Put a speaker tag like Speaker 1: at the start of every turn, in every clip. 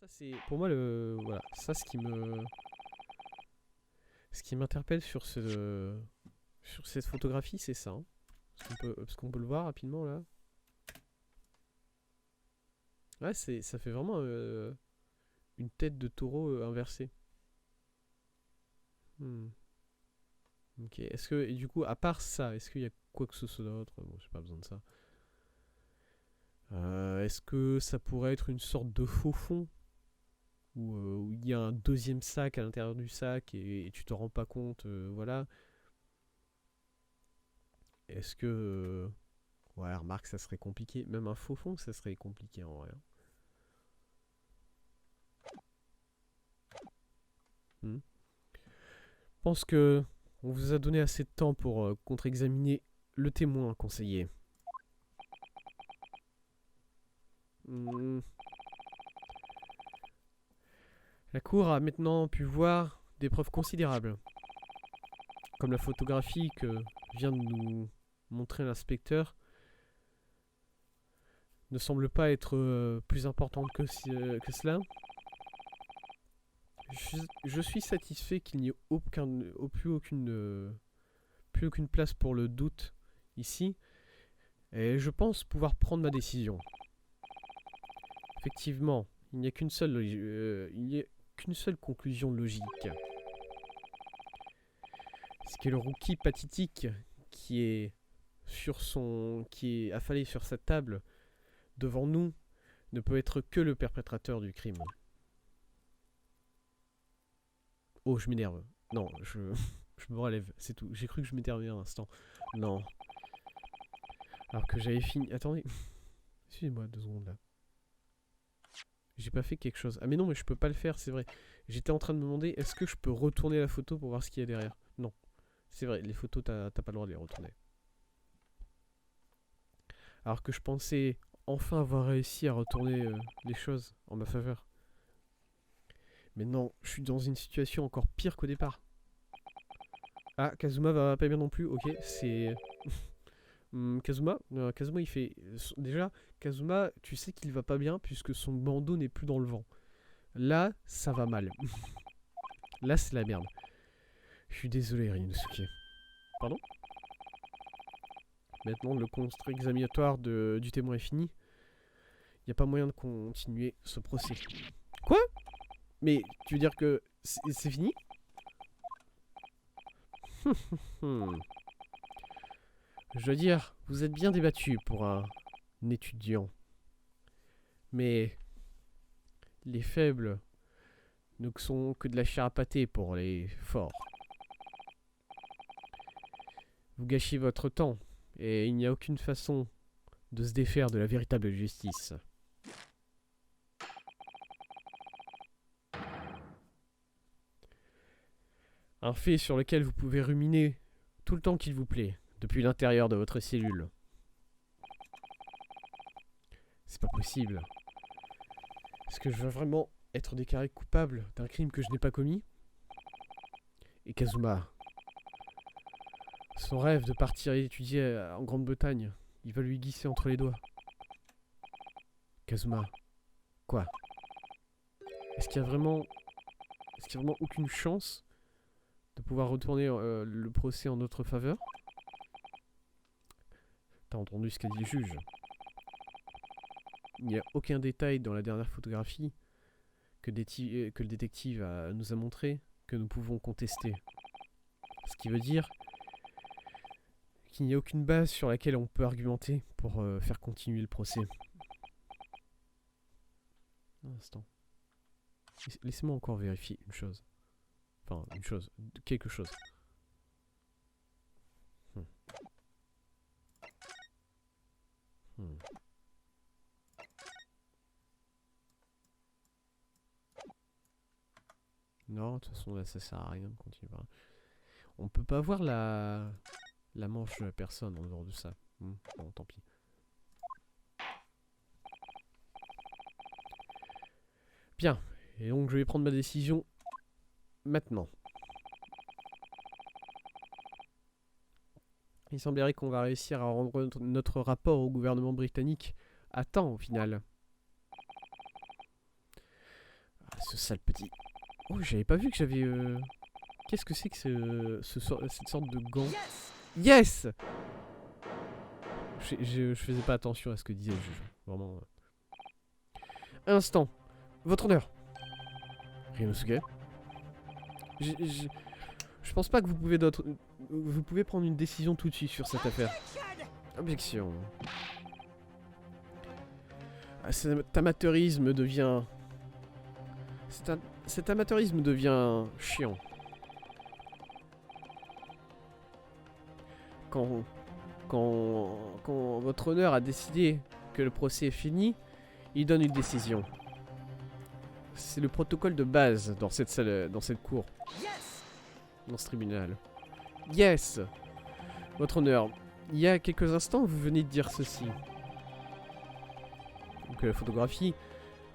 Speaker 1: Ça c'est pour moi le voilà, ça ce qui m'interpelle sur cette photographie, c'est ça, hein. Parce qu'on peut le voir rapidement là. Ouais, ça fait vraiment une tête de taureau inversée. Hmm. Ok. Est-ce que et du coup, à part ça, est-ce qu'il y a quoi que ce soit d'autre? Bon, j'ai pas besoin de ça. Est-ce que ça pourrait être une sorte de faux fond où il y a un deuxième sac à l'intérieur du sac et tu te rends pas compte, voilà. Est-ce que ouais, remarque, ça serait compliqué. Même un faux fond, ça serait compliqué en vrai, hein. Hmm. Je pense que on vous a donné assez de temps pour contre-examiner le témoin conseiller. Hmm. La cour a maintenant pu voir des preuves considérables, comme la photographie que vient de nous montrer l'inspecteur ne semble pas être plus importante que cela. Je suis satisfait qu'il n'y ait plus aucune place pour le doute ici, et je pense pouvoir prendre ma décision. Effectivement, il n'y a qu'une seule conclusion logique. C'est que le rookie pathétique qui est qui est affalé sur sa table devant nous ne peut être que le perpétrateur du crime. Oh, je m'énerve. Non, je me relève, c'est tout. J'ai cru que je m'énervais un instant. Non. Alors que j'avais fini. Attendez. Excusez-moi 2 secondes là. J'ai pas fait quelque chose. Ah mais non, mais je peux pas le faire, c'est vrai. J'étais en train de me demander, est-ce que je peux retourner la photo pour voir ce qu'il y a derrière? Non. C'est vrai, les photos, t'as pas le droit de les retourner. Alors que je pensais enfin avoir réussi à retourner les choses en ma faveur. Mais non, je suis dans une situation encore pire qu'au départ. Ah, Kazuma va pas bien non plus, ok, c'est... Kazuma, Kazuma il fait... Déjà, Kazuma, tu sais qu'il va pas bien puisque son bandeau n'est plus dans le vent. Là, ça va mal. Là, c'est la merde. Je suis désolé, Ryunosuke. Pardon? Maintenant, le contre-examinatoire du témoin est fini. Il n'y a pas moyen de continuer ce procès. Quoi? Mais tu veux dire que c'est fini? Hmm. Je veux dire, vous êtes bien débattu pour un étudiant. Mais les faibles ne sont que de la chair à pâté pour les forts. Vous gâchez votre temps, et il n'y a aucune façon de se défaire de la véritable justice. Un fait sur lequel vous pouvez ruminer tout le temps qu'il vous plaît, depuis l'intérieur de votre cellule. C'est pas possible. Est-ce que je veux vraiment être déclaré coupable d'un crime que je n'ai pas commis? Et Kazuma, son rêve de partir étudier en Grande-Bretagne, il va lui glisser entre les doigts. Kazuma, quoi? Est-ce qu'il y a vraiment... Est-ce qu'il y a vraiment aucune chance de pouvoir retourner le procès en notre faveur? T'as entendu ce qu'a dit le juge. Il n'y a aucun détail dans la dernière photographie que le détective nous a montré que nous pouvons contester. Ce qui veut dire qu'il n'y a aucune base sur laquelle on peut argumenter pour faire continuer le procès. Un instant. Laissez-moi encore vérifier une chose. Enfin, une chose. Quelque chose. Hmm. Hmm. Non, de toute façon, là, ça sert à rien de continuer. On peut pas voir la manche de la personne en dehors de ça. Bon, tant pis. Bien. Et donc, je vais prendre ma décision maintenant. Il semblerait qu'on va réussir à rendre notre rapport au gouvernement britannique à temps, au final. ce sale petit... Oh, j'avais pas vu que j'avais... Qu'est-ce que c'est que cette sorte de gant? Yes! Je faisais pas attention à ce que disait le juge. Vraiment... Un instant. Votre honneur. Ryunosuke. Je pense pas que vous pouvez prendre une décision tout de suite sur cette affaire. Objection. Ah, cet amateurisme devient... Cet amateurisme devient chiant. Quand votre honneur a décidé que le procès est fini, il donne une décision. C'est le protocole de base dans cette salle, dans cette cour. Dans ce tribunal. Yes! Votre honneur, il y a quelques instants, vous venez de dire ceci. Que la photographie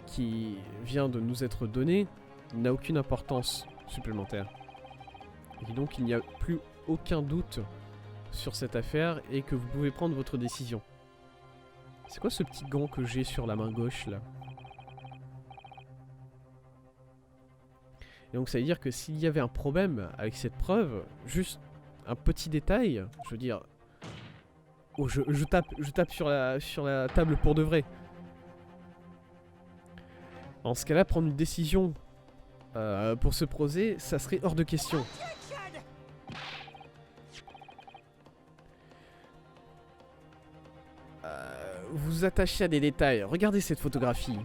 Speaker 1: qui vient de nous être donnée n'a aucune importance supplémentaire. Et donc il n'y a plus aucun doute sur cette affaire et que vous pouvez prendre votre décision. C'est quoi ce petit gant que j'ai sur la main gauche là? Et donc ça veut dire que s'il y avait un problème avec cette preuve, juste un petit détail, je veux dire... Oh, je tape sur la table pour de vrai. En ce cas-là, prendre une décision pour ce procès, ça serait hors de question. Vous attachez à des détails. Regardez cette photographie.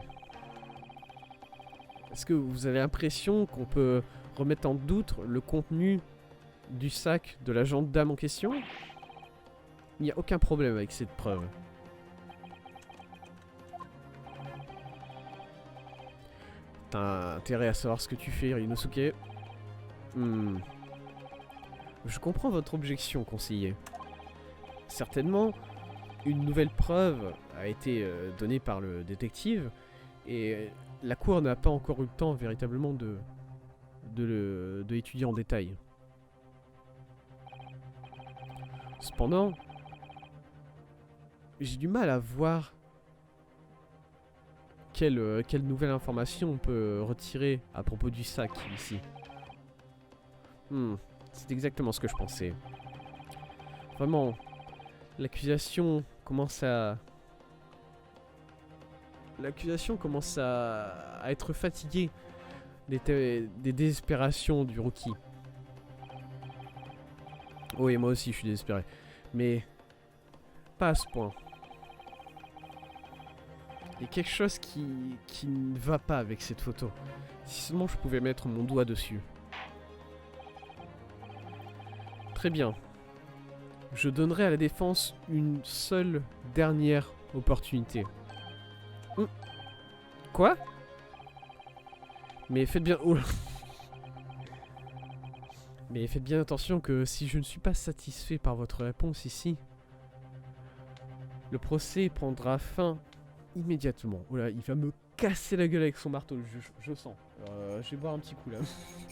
Speaker 1: Est-ce que vous avez l'impression qu'on peut remettre en doute le contenu du sac de la gendarme en question? Il n'y a aucun problème avec cette preuve. T'as intérêt à savoir ce que tu fais, Ryunosuke. Je comprends votre objection, conseiller. Certainement, une nouvelle preuve a été donnée par le détective et la cour n'a pas encore eu le temps véritablement de l'étudier en détail. Cependant, j'ai du mal à voir quelle nouvelle information on peut retirer à propos du sac ici. C'est exactement ce que je pensais. Vraiment, l'accusation commence à être fatiguée des désespérations du rookie. Oui, moi aussi je suis désespéré. Mais pas à ce point. Il y a quelque chose qui ne va pas avec cette photo. Si seulement je pouvais mettre mon doigt dessus. Très bien. Je donnerai à la défense une seule dernière opportunité. Quoi? Mais faites bien... Oh. Mais faites bien attention que si je ne suis pas satisfait par votre réponse ici, le procès prendra fin immédiatement. Oh là, il va me casser la gueule avec son marteau, je sens. Je vais boire un petit coup là.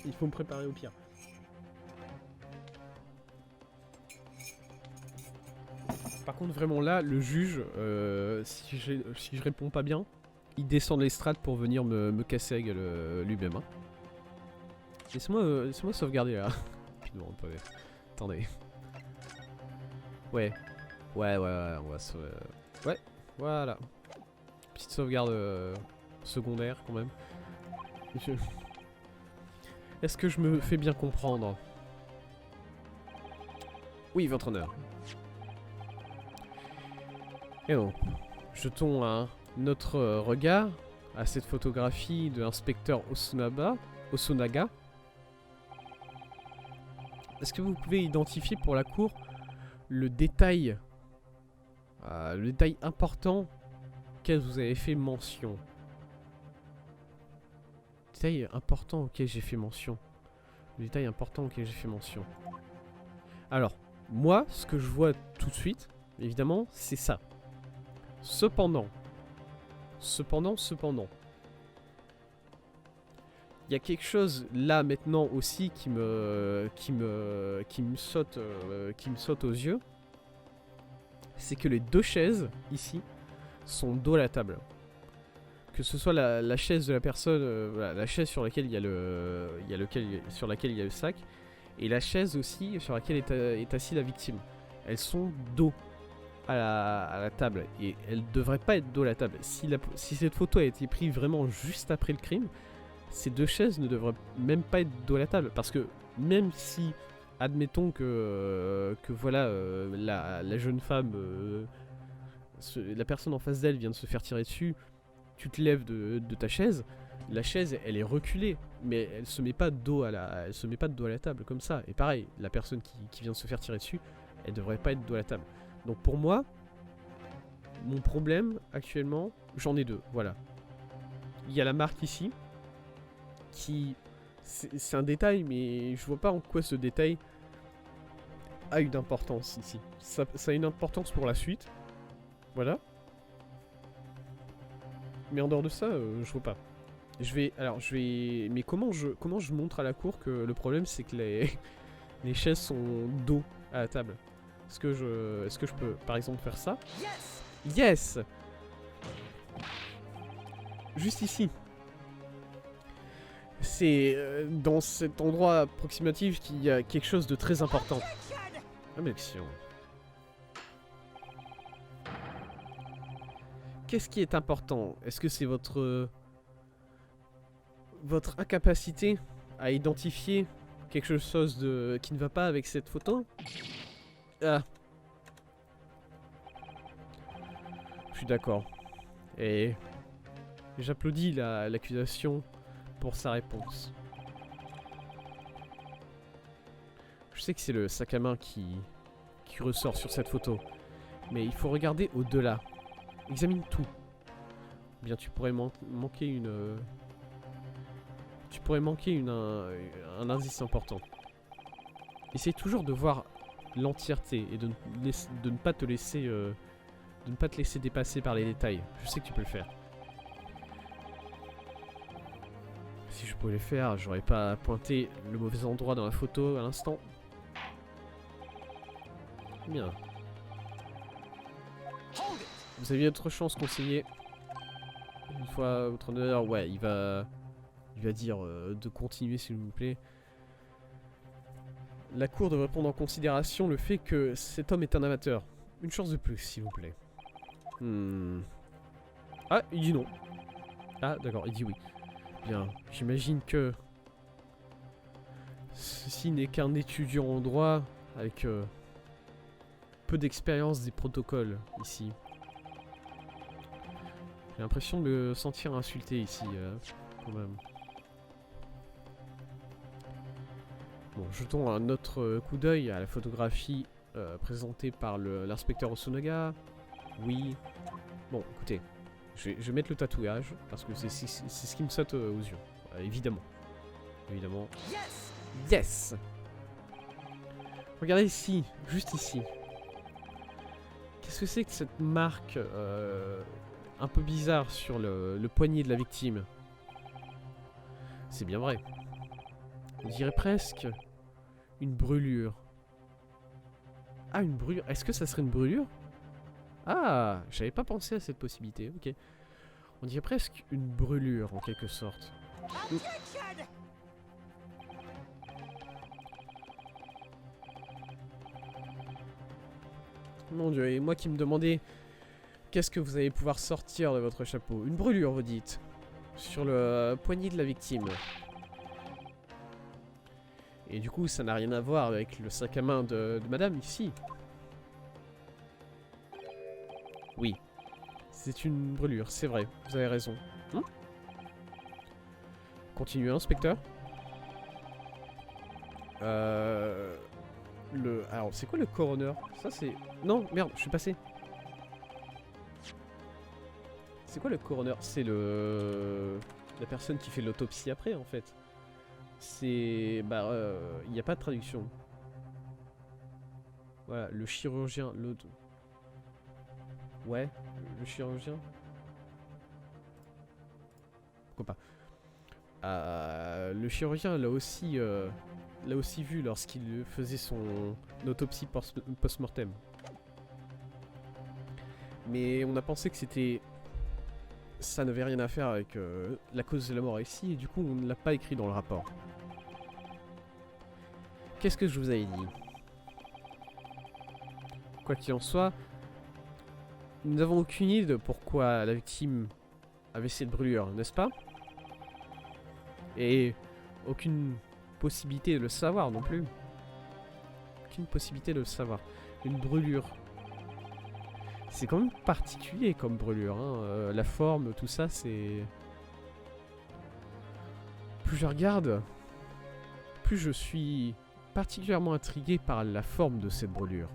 Speaker 1: Il faut me préparer au pire. Par contre, vraiment là, le juge, si je réponds pas bien, il descend de l'estrade pour venir me casser la gueule lui-même. Hein. Laissez-moi sauvegarder là. Non, pas... Attendez. Ouais, on va sauver... Ouais, voilà. Petite sauvegarde secondaire quand même. Est-ce que je me fais bien comprendre? Oui, votre honneur. Et donc, jetons un autre regard à cette photographie de l'inspecteur Osunaga. Est-ce que vous pouvez identifier pour la cour le détail important auquel vous avez fait mention? Détail important auquel j'ai fait mention. Le détail important auquel j'ai fait mention. Alors, moi, ce que je vois tout de suite, évidemment, c'est ça. Cependant, il y a quelque chose là maintenant aussi qui me saute aux yeux. C'est que les deux chaises ici sont dos à la table. Que ce soit la chaise de la personne, voilà, la chaise sur laquelle il y a sur laquelle il y a le sac, et la chaise aussi sur laquelle est assis la victime. Elles sont dos à la table, et elles devraient pas être dos à la table. Si cette photo a été prise vraiment juste après le crime, ces deux chaises ne devraient même pas être dos à la table, parce que même si, admettons que voilà, la jeune femme, la personne en face d'elle vient de se faire tirer dessus, tu te lèves de ta chaise, la chaise elle est reculée, mais elle se met pas dos à la table comme ça. Et pareil, la personne qui vient de se faire tirer dessus, elle devrait pas être dos à la table. Donc pour moi, mon problème actuellement, j'en ai deux, voilà. Il y a la marque ici, qui c'est un détail, mais je vois pas en quoi ce détail a une importance ici. Ça a une importance pour la suite, voilà. Mais en dehors de ça, je vois pas. Mais comment je montre à la cour que le problème c'est que les chaises sont dos à la table? Est-ce que je peux par exemple faire ça? Yes! Juste ici. C'est dans cet endroit approximatif qu'il y a quelque chose de très important. Action. Qu'est-ce qui est important? Est-ce que c'est votre incapacité à identifier quelque chose qui ne va pas avec cette photo? Ah. Je suis d'accord. Et j'applaudis l'accusation pour sa réponse. Je sais que c'est le sac à main qui ressort sur cette photo. Mais il faut regarder au-delà. Examine tout. Bien, tu pourrais manquer une... tu pourrais manquer un indice important. Essaye toujours de voir l'entièreté et de ne pas te laisser dépasser par les détails. Je sais que tu peux le faire. Si je pouvais le faire, j'aurais pas pointé le mauvais endroit dans la photo à l'instant. Bien. Vous aviez autre chance, conseiller. Une fois votre honneur, ouais, il va dire de continuer s'il vous plaît. La cour devrait prendre en considération le fait que cet homme est un amateur. Une chance de plus, s'il vous plaît. Ah, il dit non. Ah, d'accord, il dit oui. Bien, j'imagine que ceci n'est qu'un étudiant en droit avec peu d'expérience des protocoles ici. J'ai l'impression de me sentir insulté ici, quand même. Bon, jetons un autre coup d'œil à la photographie présentée par l'inspecteur Osunaga. Oui. Bon, écoutez, je vais mettre le tatouage parce que c'est ce qui me saute aux yeux. Évidemment. Évidemment. Yes! Regardez ici, juste ici. Qu'est-ce que c'est que cette marque un peu bizarre sur le poignet de la victime? C'est bien vrai. On dirait presque une brûlure. Ah, une brûlure. Est-ce que ça serait une brûlure? Ah, j'avais pas pensé à cette possibilité. Ok. On dirait presque une brûlure en quelque sorte. Mon Dieu, et moi qui me demandais qu'est-ce que vous allez pouvoir sortir de votre chapeau? Une brûlure, vous dites, sur le poignet de la victime. Et du coup, ça n'a rien à voir avec le sac à main de madame, ici. Oui. C'est une brûlure, c'est vrai. Vous avez raison. Continuez, inspecteur. Alors, c'est quoi le coroner? Ça, c'est... Non, merde, je suis passé. C'est quoi le coroner? C'est la personne qui fait l'autopsie après, en fait. C'est... Bah, il n'y a pas de traduction. Voilà, le chirurgien... Ouais, le chirurgien. Pourquoi pas. Le chirurgien l'a aussi vu lorsqu'il faisait son autopsie post-mortem. Mais on a pensé que c'était ça n'avait rien à faire avec la cause de la mort ici, et du coup on ne l'a pas écrit dans le rapport. Qu'est-ce que je vous avais dit? Quoi qu'il en soit, nous n'avons aucune idée de pourquoi la victime avait cette brûlure, n'est-ce pas? Et aucune possibilité de le savoir non plus. Aucune possibilité de le savoir. Une brûlure. C'est quand même particulier comme brûlure, hein. La forme, tout ça, c'est... Plus je regarde, plus je suis particulièrement intrigué par la forme de cette brûlure.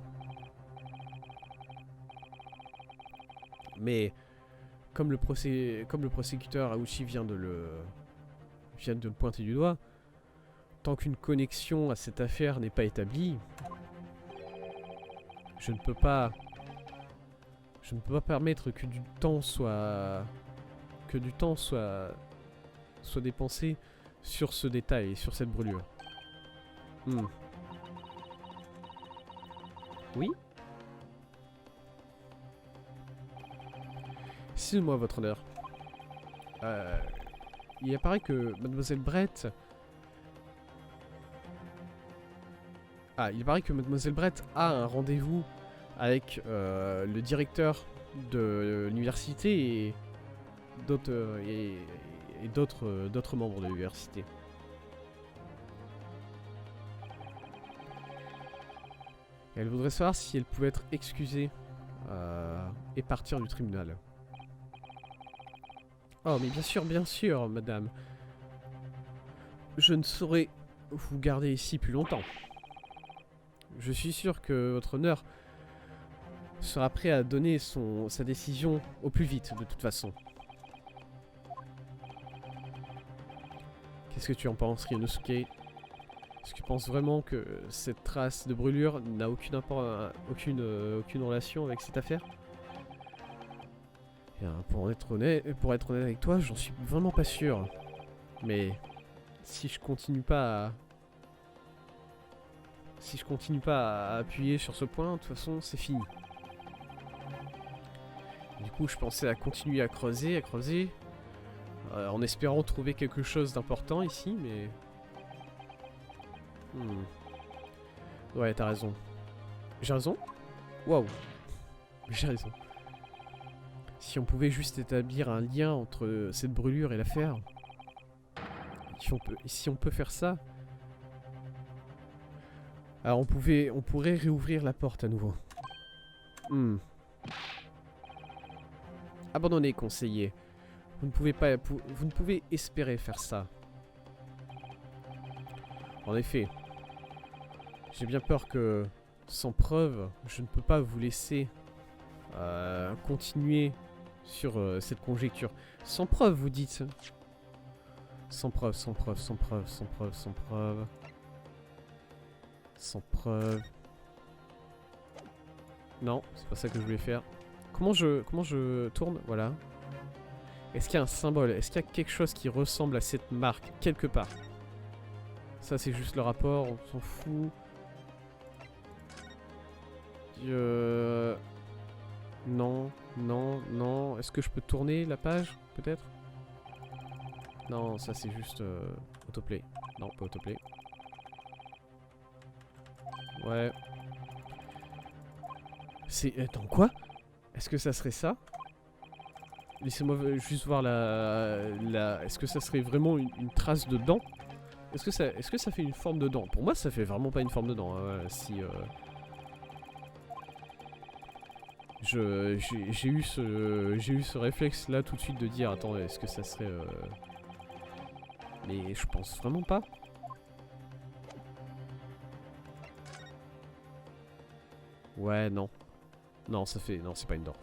Speaker 1: Mais comme le prosécuteur Aouchi vient de le pointer du doigt, tant qu'une connexion à cette affaire n'est pas établie, je ne peux pas permettre que du temps soit dépensé sur ce détail, sur cette brûlure. Oui? Excusez-moi, votre honneur. Il apparaît que Mademoiselle Brett... il apparaît que Mademoiselle Brett a un rendez-vous avec le directeur de l'université et d'autres membres de l'université. Elle voudrait savoir si elle pouvait être excusée et partir du tribunal. Oh, mais bien sûr, madame. Je ne saurais vous garder ici plus longtemps. Je suis sûr que votre honneur sera prêt à donner sa décision au plus vite, de toute façon. Qu'est-ce que tu en penses, Ryunosuke? Est-ce que tu penses vraiment que cette trace de brûlure n'a aucune relation avec cette affaire? Bien, pour être honnête avec toi, j'en suis vraiment pas sûr. Mais si je continue pas à appuyer sur ce point, de toute façon, c'est fini. Du coup, je pensais à continuer à creuser, en espérant trouver quelque chose d'important ici, mais... Ouais, t'as raison. J'ai raison? Waouh. J'ai raison. Si on pouvait juste établir un lien entre cette brûlure et l'affaire... Si on peut faire ça... Alors on pourrait réouvrir la porte à nouveau. Abandonnez, conseiller. Vous ne pouvez espérer faire ça. En effet, j'ai bien peur que, sans preuve, je ne peux pas vous laisser continuer sur cette conjecture. Sans preuve, vous dites? Sans preuve. Sans preuve. Non, c'est pas ça que je voulais faire. Comment je tourne? Voilà. Est-ce qu'il y a un symbole? Est-ce qu'il y a quelque chose qui ressemble à cette marque quelque part? Ça c'est juste le rapport, on s'en fout. Non. Est-ce que je peux tourner la page, peut-être? Non, ça c'est juste autoplay. Non, pas autoplay. Ouais. C'est... Attends, quoi? Est-ce que ça serait ça? Laissez-moi juste voir Est-ce que ça serait vraiment une trace de dent? Est-ce que ça fait une forme de dent? Pour moi, ça fait vraiment pas une forme de dent. J'ai eu ce réflexe là tout de suite de dire attends, est-ce que ça serait... Mais je pense vraiment pas. Ouais, non. Non, ça fait... Non, c'est pas une dent.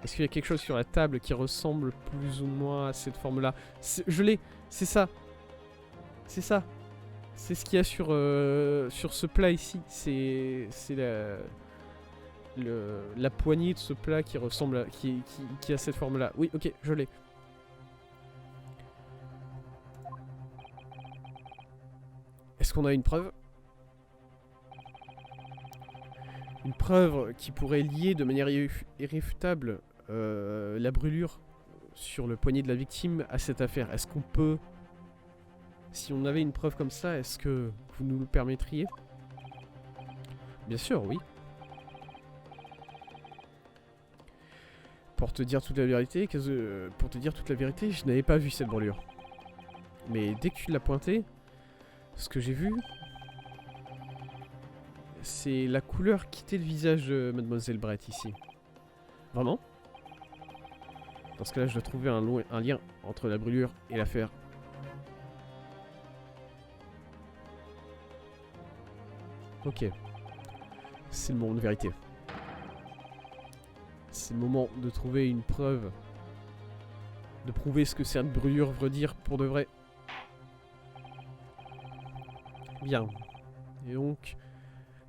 Speaker 1: Est-ce qu'il y a quelque chose sur la table qui ressemble plus ou moins à cette forme-là? Je l'ai. C'est ça. C'est ça. C'est ce qu'il y a sur ce plat ici. C'est la poignée de ce plat qui ressemble à... qui a cette forme-là. Oui, ok, je l'ai. Est-ce qu'on a une preuve? Une preuve qui pourrait lier de manière irréfutable la brûlure sur le poignet de la victime à cette affaire? Est-ce qu'on peut... Si on avait une preuve comme ça, est-ce que vous nous le permettriez? Bien sûr, oui. Pour te dire toute la vérité, je n'avais pas vu cette brûlure. Mais dès que tu l'as pointé, ce que j'ai vu, c'est la couleur quitter le visage de Mademoiselle Brett ici. Vraiment? Dans ce cas-là, je dois trouver un lien entre la brûlure et l'affaire. Ok. C'est le moment de vérité. C'est le moment de trouver une preuve. De prouver ce que cette brûlure veut dire pour de vrai. Bien. Et donc,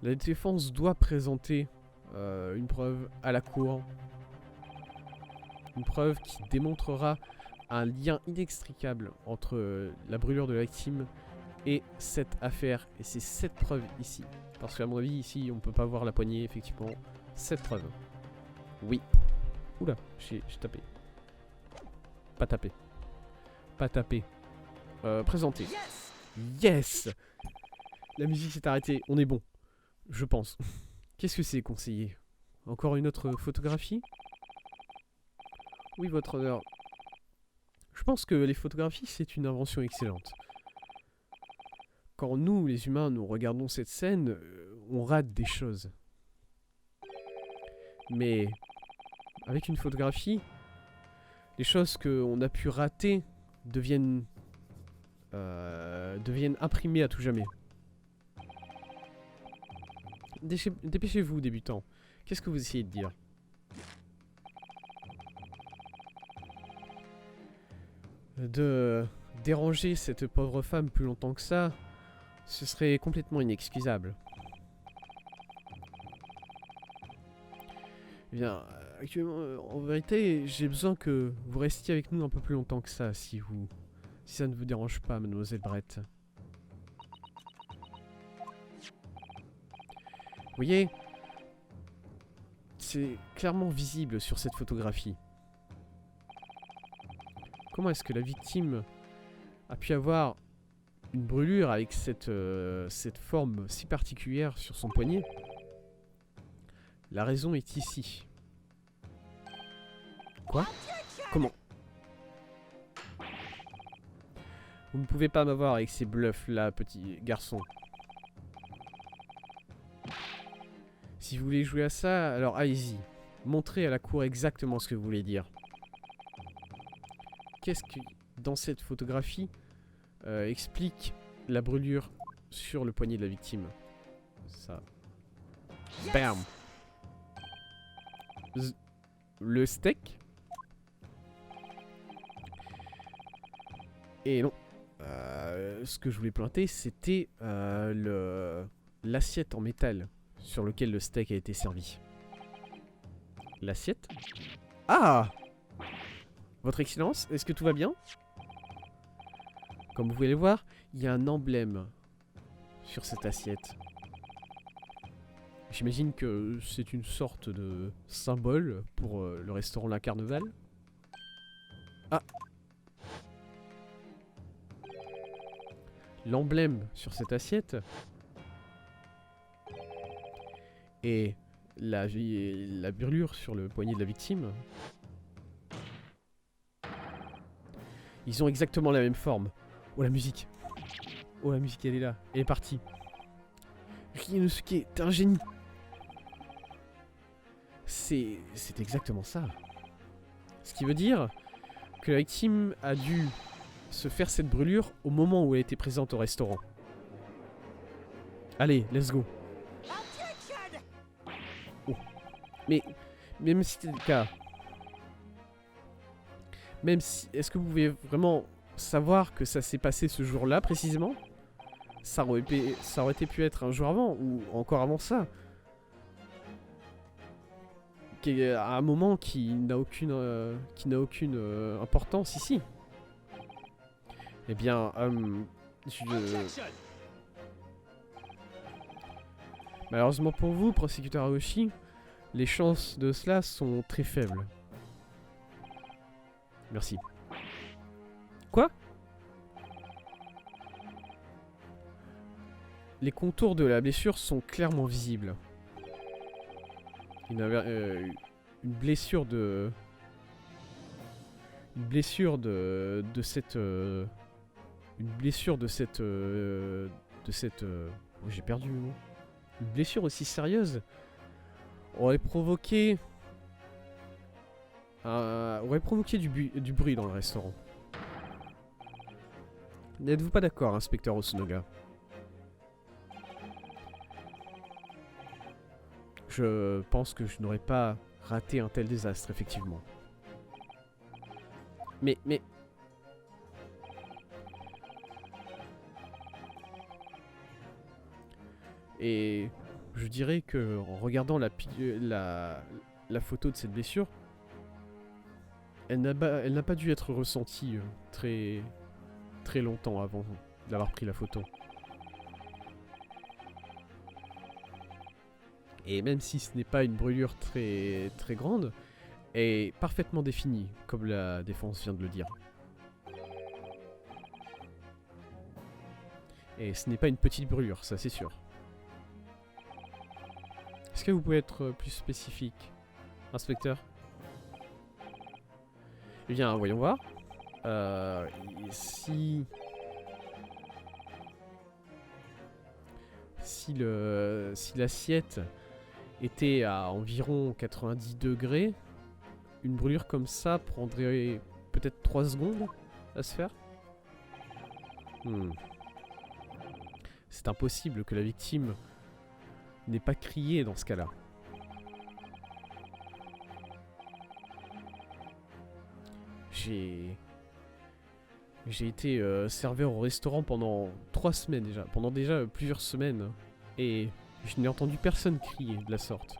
Speaker 1: la défense doit présenter une preuve à la cour. Une preuve qui démontrera un lien inextricable entre la brûlure de la victime et cette affaire. Et c'est cette preuve ici. Parce qu'à mon avis, ici, on peut pas voir la poignée, effectivement. Cette preuve. Oui. Oula, j'ai tapé. Pas tapé. Pas tapé. Présenter. Yes! La musique s'est arrêtée. On est bon. Je pense. Qu'est-ce que c'est, conseiller? Encore une autre photographie? Oui, votre honneur. Je pense que les photographies, c'est une invention excellente. Quand nous, les humains, nous regardons cette scène, on rate des choses. Mais avec une photographie, les choses qu'on a pu rater deviennent imprimées à tout jamais. Dépêchez-vous, débutant. Qu'est-ce que vous essayez de dire? De déranger cette pauvre femme plus longtemps que ça, ce serait complètement inexcusable. Eh bien, actuellement, en vérité, j'ai besoin que vous restiez avec nous un peu plus longtemps que ça, si ça ne vous dérange pas, Mademoiselle Brett. Vous voyez, c'est clairement visible sur cette photographie. Comment est-ce que la victime a pu avoir une brûlure avec cette forme si particulière sur son poignet? La raison est ici. Quoi? Comment? Vous ne pouvez pas m'avoir avec ces bluffs là, petit garçon. Si vous voulez jouer à ça, alors allez-y. Montrez à la cour exactement ce que vous voulez dire. Qu'est-ce que, dans cette photographie, explique la brûlure sur le poignet de la victime? Ça. Bam! Le steak? Et non. Ce que je voulais planter, c'était l'assiette en métal sur lequel le steak a été servi. L'assiette? Ah! Votre Excellence, est-ce que tout va bien? Comme vous pouvez le voir, il y a un emblème sur cette assiette. J'imagine que c'est une sorte de symbole pour le restaurant La Carneval. Ah! L'emblème sur cette assiette et la brûlure sur le poignet de la victime. Ils ont exactement la même forme. Oh la musique. Oh la musique elle est là. Elle est partie. Ryunosuke, t'es un génie. C'est exactement ça. Ce qui veut dire que la victime a dû se faire cette brûlure au moment où elle était présente au restaurant. Allez, let's go. Oh. Mais même si c'était le cas, même si, est-ce que vous pouvez vraiment savoir que ça s'est passé ce jour-là précisément? Ça aurait pu être un jour avant ou encore avant ça. À un moment qui n'a aucune importance ici. Eh bien, malheureusement pour vous, prosécuteur Aoshi, les chances de cela sont très faibles. Merci. Quoi? Les contours de la blessure sont clairement visibles. Une blessure de... Une blessure de cette... Une blessure de cette... Oh, j'ai perdu le mot. Une blessure aussi sérieuse aurait provoqué... du bruit dans le restaurant. N'êtes-vous pas d'accord, inspecteur Osunoga? Je pense que je n'aurais pas raté un tel désastre, effectivement. Mais... Et je dirais que en regardant la photo de cette blessure, elle n'a pas dû être ressentie très longtemps avant d'avoir pris la photo. Et même si ce n'est pas une brûlure très grande, elle est parfaitement définie, comme la défense vient de le dire. Et ce n'est pas une petite brûlure, ça c'est sûr. Est-ce que vous pouvez être plus spécifique, inspecteur? Eh bien, voyons voir. Si l'assiette était à environ 90 degrés, une brûlure comme ça prendrait peut-être 3 secondes à se faire. C'est impossible que la victime n'ait pas crié dans ce cas-là. J'ai été serveur au restaurant pendant 3 semaines déjà, pendant déjà plusieurs semaines, et je n'ai entendu personne crier de la sorte.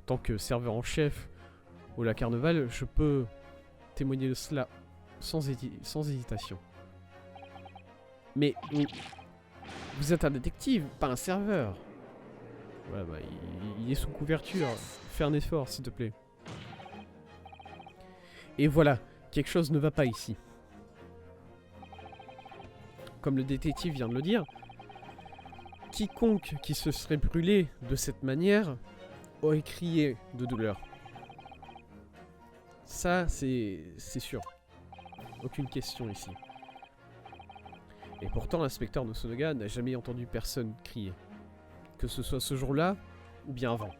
Speaker 1: En tant que serveur en chef au La Carneval, je peux témoigner de cela sans hésitation. Mais vous êtes un détective, pas un serveur. Voilà, bah, il est sous couverture. Fais un effort, s'il te plaît. Et voilà, quelque chose ne va pas ici. Comme le détective vient de le dire, quiconque qui se serait brûlé de cette manière aurait crié de douleur. Ça, c'est sûr. Aucune question ici. Et pourtant, l'inspecteur Nosonoga n'a jamais entendu personne crier. Que ce soit ce jour-là, ou bien avant.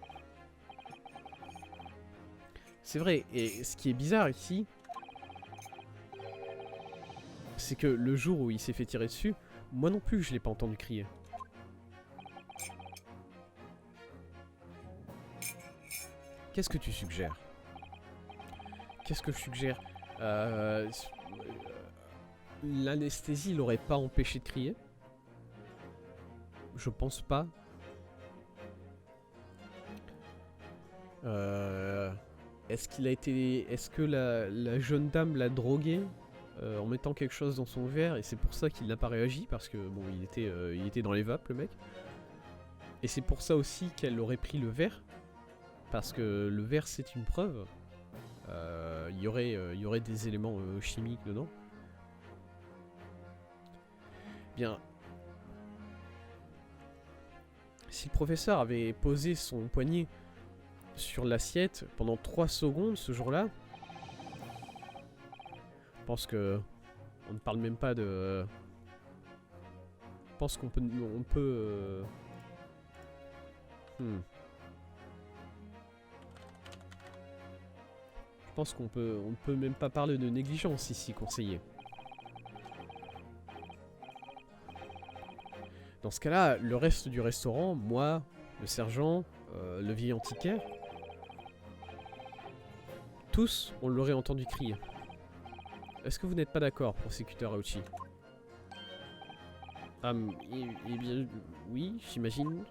Speaker 1: C'est vrai, et ce qui est bizarre ici, c'est que le jour où il s'est fait tirer dessus, moi non plus je l'ai pas entendu crier. Qu'est-ce que tu suggères? Qu'est-ce que je suggère? L'anesthésie l'aurait pas empêché de crier? Je pense pas. Est-ce que la jeune dame l'a drogué en mettant quelque chose dans son verre et c'est pour ça qu'il n'a pas réagi parce que bon il était dans les vapes le mec. Et c'est pour ça aussi qu'elle aurait pris le verre parce que le verre c'est une preuve. Il y aurait des éléments chimiques dedans. Bien. Si le professeur avait posé son poignet sur l'assiette pendant 3 secondes ce jour-là, je pense que on ne parle même pas de... Je pense qu'on peut... Je pense qu'on peut... On ne peut même pas parler de négligence ici, conseiller. Dans ce cas-là, le reste du restaurant, moi, le sergent, le vieil antiquaire, tous, on l'aurait entendu crier. Est-ce que vous n'êtes pas d'accord, prosécuteur Aochi? Eh bien, oui, j'imagine.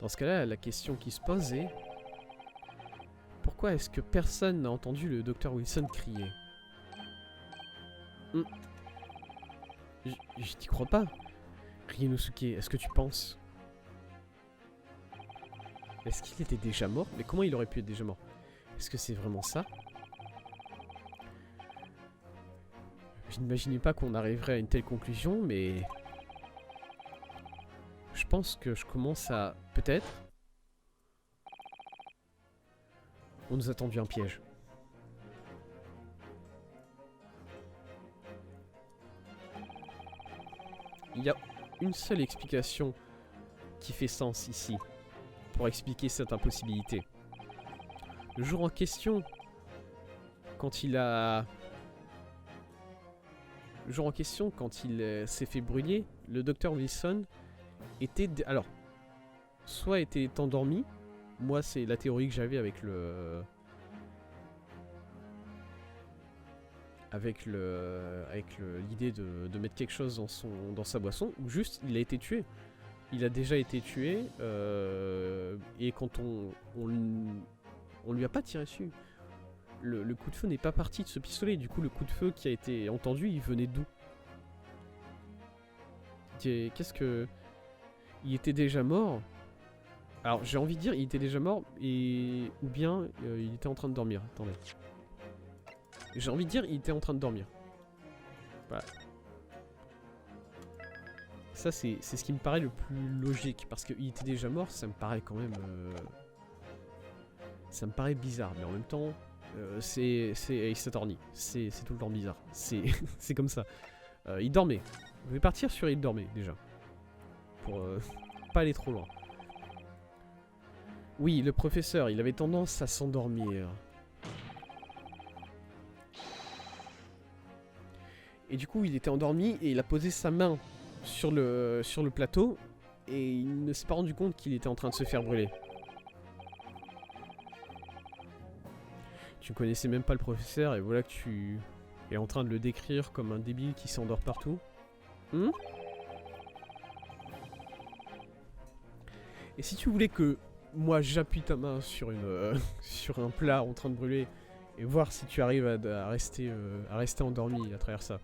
Speaker 1: Dans ce cas-là, la question qui se pose est... Pourquoi est-ce que personne n'a entendu le Dr Wilson crier? Je t'y crois pas. Ryunosuke, est-ce que tu penses? Est-ce qu'il était déjà mort? Mais comment il aurait pu être déjà mort? Est-ce que c'est vraiment ça? Je n'imaginais pas qu'on arriverait à une telle conclusion, mais... Je pense que je commence à... Peut-être... On nous a tendu un piège. Il y a une seule explication qui fait sens ici, pour expliquer cette impossibilité. Le jour en question, quand il a... Le jour en question, quand il s'est fait brûler, le docteur Wilson était... Alors, soit était endormi, moi c'est la théorie que j'avais avec le... l'idée de mettre quelque chose dans sa boisson, ou juste il a été tué. Il a déjà été tué, et quand on lui a pas tiré dessus. Le coup de feu n'est pas parti de ce pistolet, du coup le coup de feu qui a été entendu, il venait d'où? Qu'est-ce que... Il était déjà mort? Alors j'ai envie de dire il était déjà mort, et... ou bien il était en train de dormir. Attendez. J'ai envie de dire il était en train de dormir. Voilà. Ça c'est ce qui me paraît le plus logique, parce qu'il était déjà mort, ça me paraît quand même... Ça me paraît bizarre, mais en même temps... c'est Ace Attorney, c'est tout le temps bizarre, c'est comme ça. Il dormait, je vais partir sur il dormait déjà, pour pas aller trop loin. Oui, le professeur, il avait tendance à s'endormir. Et du coup, il était endormi et il a posé sa main sur le plateau et il ne s'est pas rendu compte qu'il était en train de se faire brûler. Tu connaissais même pas le professeur et voilà que tu es en train de le décrire comme un débile qui s'endort partout. Et si tu voulais que moi j'appuie ta main sur sur un plat en train de brûler et voir si tu arrives à rester endormi à travers ça.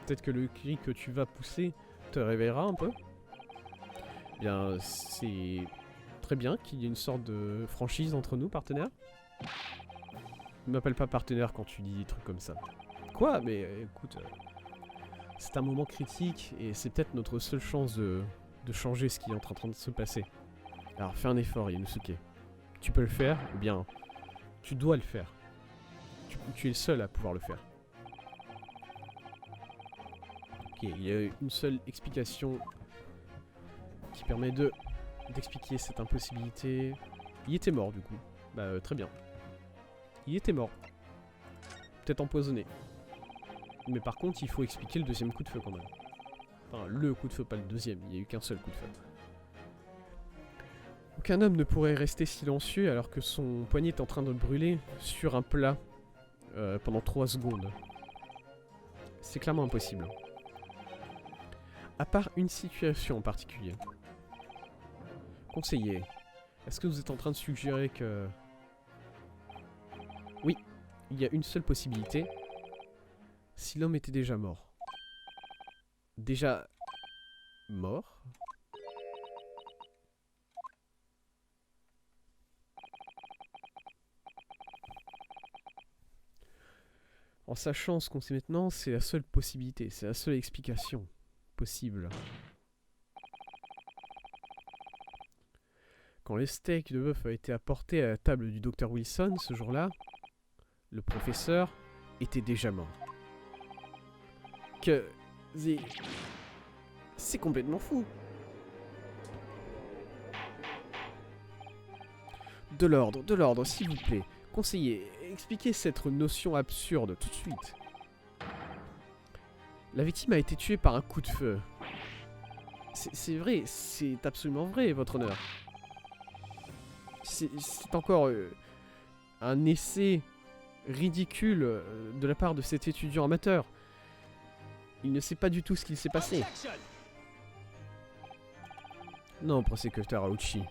Speaker 1: Peut-être que le cri que tu vas pousser te réveillera un peu. Bien, c'est très bien qu'il y ait une sorte de franchise entre nous, partenaires. Ne m'appelle pas partenaire quand tu dis des trucs comme ça. Quoi? Mais écoute, c'est un moment critique et c'est peut-être notre seule chance de changer ce qui est en train de se passer. Alors fais un effort, Inosuke. Tu peux le faire, ou bien tu dois le faire. Tu es le seul à pouvoir le faire. Ok, il y a une seule explication qui permet d'expliquer cette impossibilité. Il était mort du coup. Bah très bien. Il était mort. Peut-être empoisonné. Mais par contre, il faut expliquer le deuxième coup de feu quand même. Enfin, le coup de feu, pas le deuxième. Il n'y a eu qu'un seul coup de feu. Aucun homme ne pourrait rester silencieux alors que son poignet est en train de brûler sur un plat pendant 3 secondes. C'est clairement impossible. À part une situation en particulier. Conseiller, est-ce que vous êtes en train de suggérer que... Oui, il y a une seule possibilité. Si l'homme était déjà mort. Déjà... mort? En sachant ce qu'on sait maintenant, c'est la seule possibilité, c'est la seule explication possible. Quand les steaks de bœuf a été apporté à la table du docteur Wilson ce jour-là, le professeur était déjà mort. Que... c'est complètement fou. De l'ordre, s'il vous plaît. Conseiller, expliquez cette notion absurde tout de suite. La victime a été tuée par un coup de feu. C'est vrai, c'est absolument vrai, votre honneur. C'est encore un essai ridicule de la part de cet étudiant amateur. Il ne sait pas du tout ce qu'il s'est passé. Non, prosécuteur Aouchi.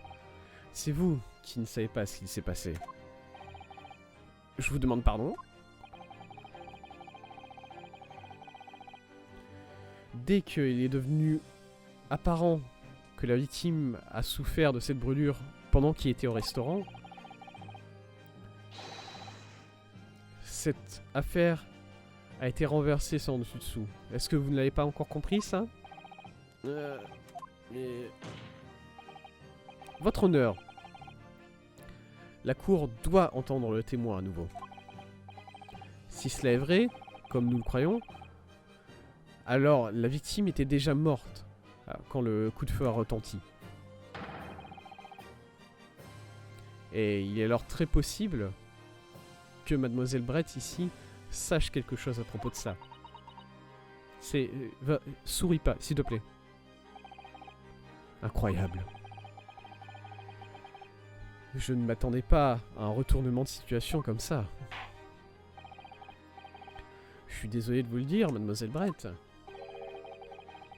Speaker 1: C'est vous qui ne savez pas ce qu'il s'est passé. Je vous demande pardon. Dès qu'il est devenu apparent que la victime a souffert de cette brûlure pendant qu'il était au restaurant. Cette affaire a été renversée sans dessus dessous. Est-ce que vous ne l'avez pas encore compris, ça? Mais... Votre honneur. La cour doit entendre le témoin à nouveau. Si cela est vrai, comme nous le croyons, alors la victime était déjà morte quand le coup de feu a retenti. Et il est alors très possible que Mademoiselle Brett ici sache quelque chose à propos de ça. Souris pas, s'il te plaît. Incroyable. Je ne m'attendais pas à un retournement de situation comme ça. Je suis désolé de vous le dire, Mademoiselle Brett.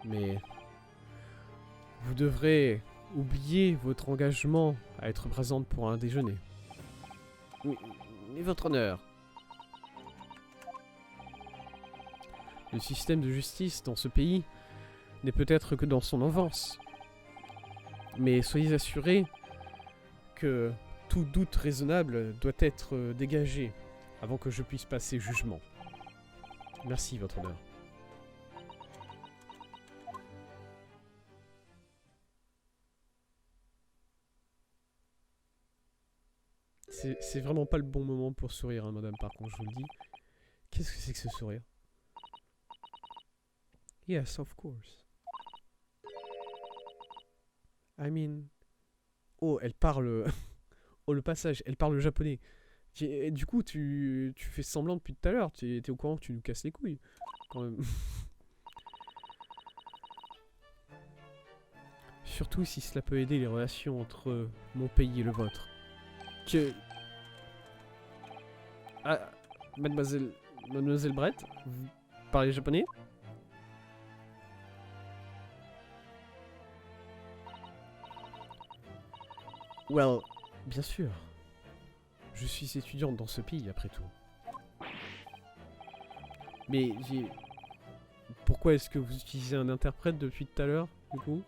Speaker 1: Mais... vous devrez oublier votre engagement à être présente pour un déjeuner. Mais votre honneur. Le système de justice dans ce pays n'est peut-être que dans son enfance. Mais soyez assurés que tout doute raisonnable doit être dégagé avant que je puisse passer jugement. Merci, votre honneur. C'est vraiment pas le bon moment pour sourire, hein, madame, par contre, je vous le dis. Qu'est-ce que c'est que ce sourire? Yes, of course. I mean... Oh, elle parle... oh, le passage, elle parle japonais. Et du coup, tu fais semblant depuis tout à l'heure. T'es au courant que tu nous casses les couilles, quand même. Surtout si cela peut aider les relations entre mon pays et le vôtre. Ah, Mademoiselle Brett, vous parlez japonais? Well, bien sûr. Je suis étudiante dans ce pays, après tout. Mais pourquoi est-ce que vous utilisez un interprète depuis tout à l'heure, du coup?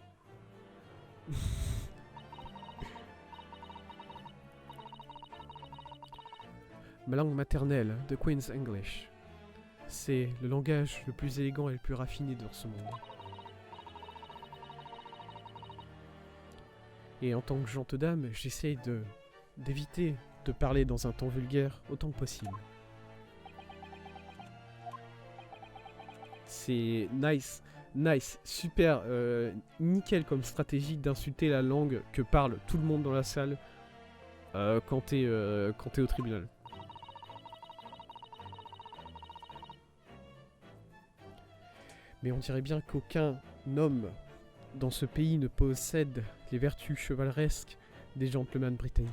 Speaker 1: Ma langue maternelle, The Queen's English. C'est le langage le plus élégant et le plus raffiné dans ce monde. Et en tant que gente dame, j'essaye d'éviter de parler dans un ton vulgaire autant que possible. C'est nice, super, nickel comme stratégie d'insulter la langue que parle tout le monde dans la salle quand t'es au tribunal. Mais on dirait bien qu'aucun homme dans ce pays ne possède les vertus chevaleresques des gentlemen britanniques.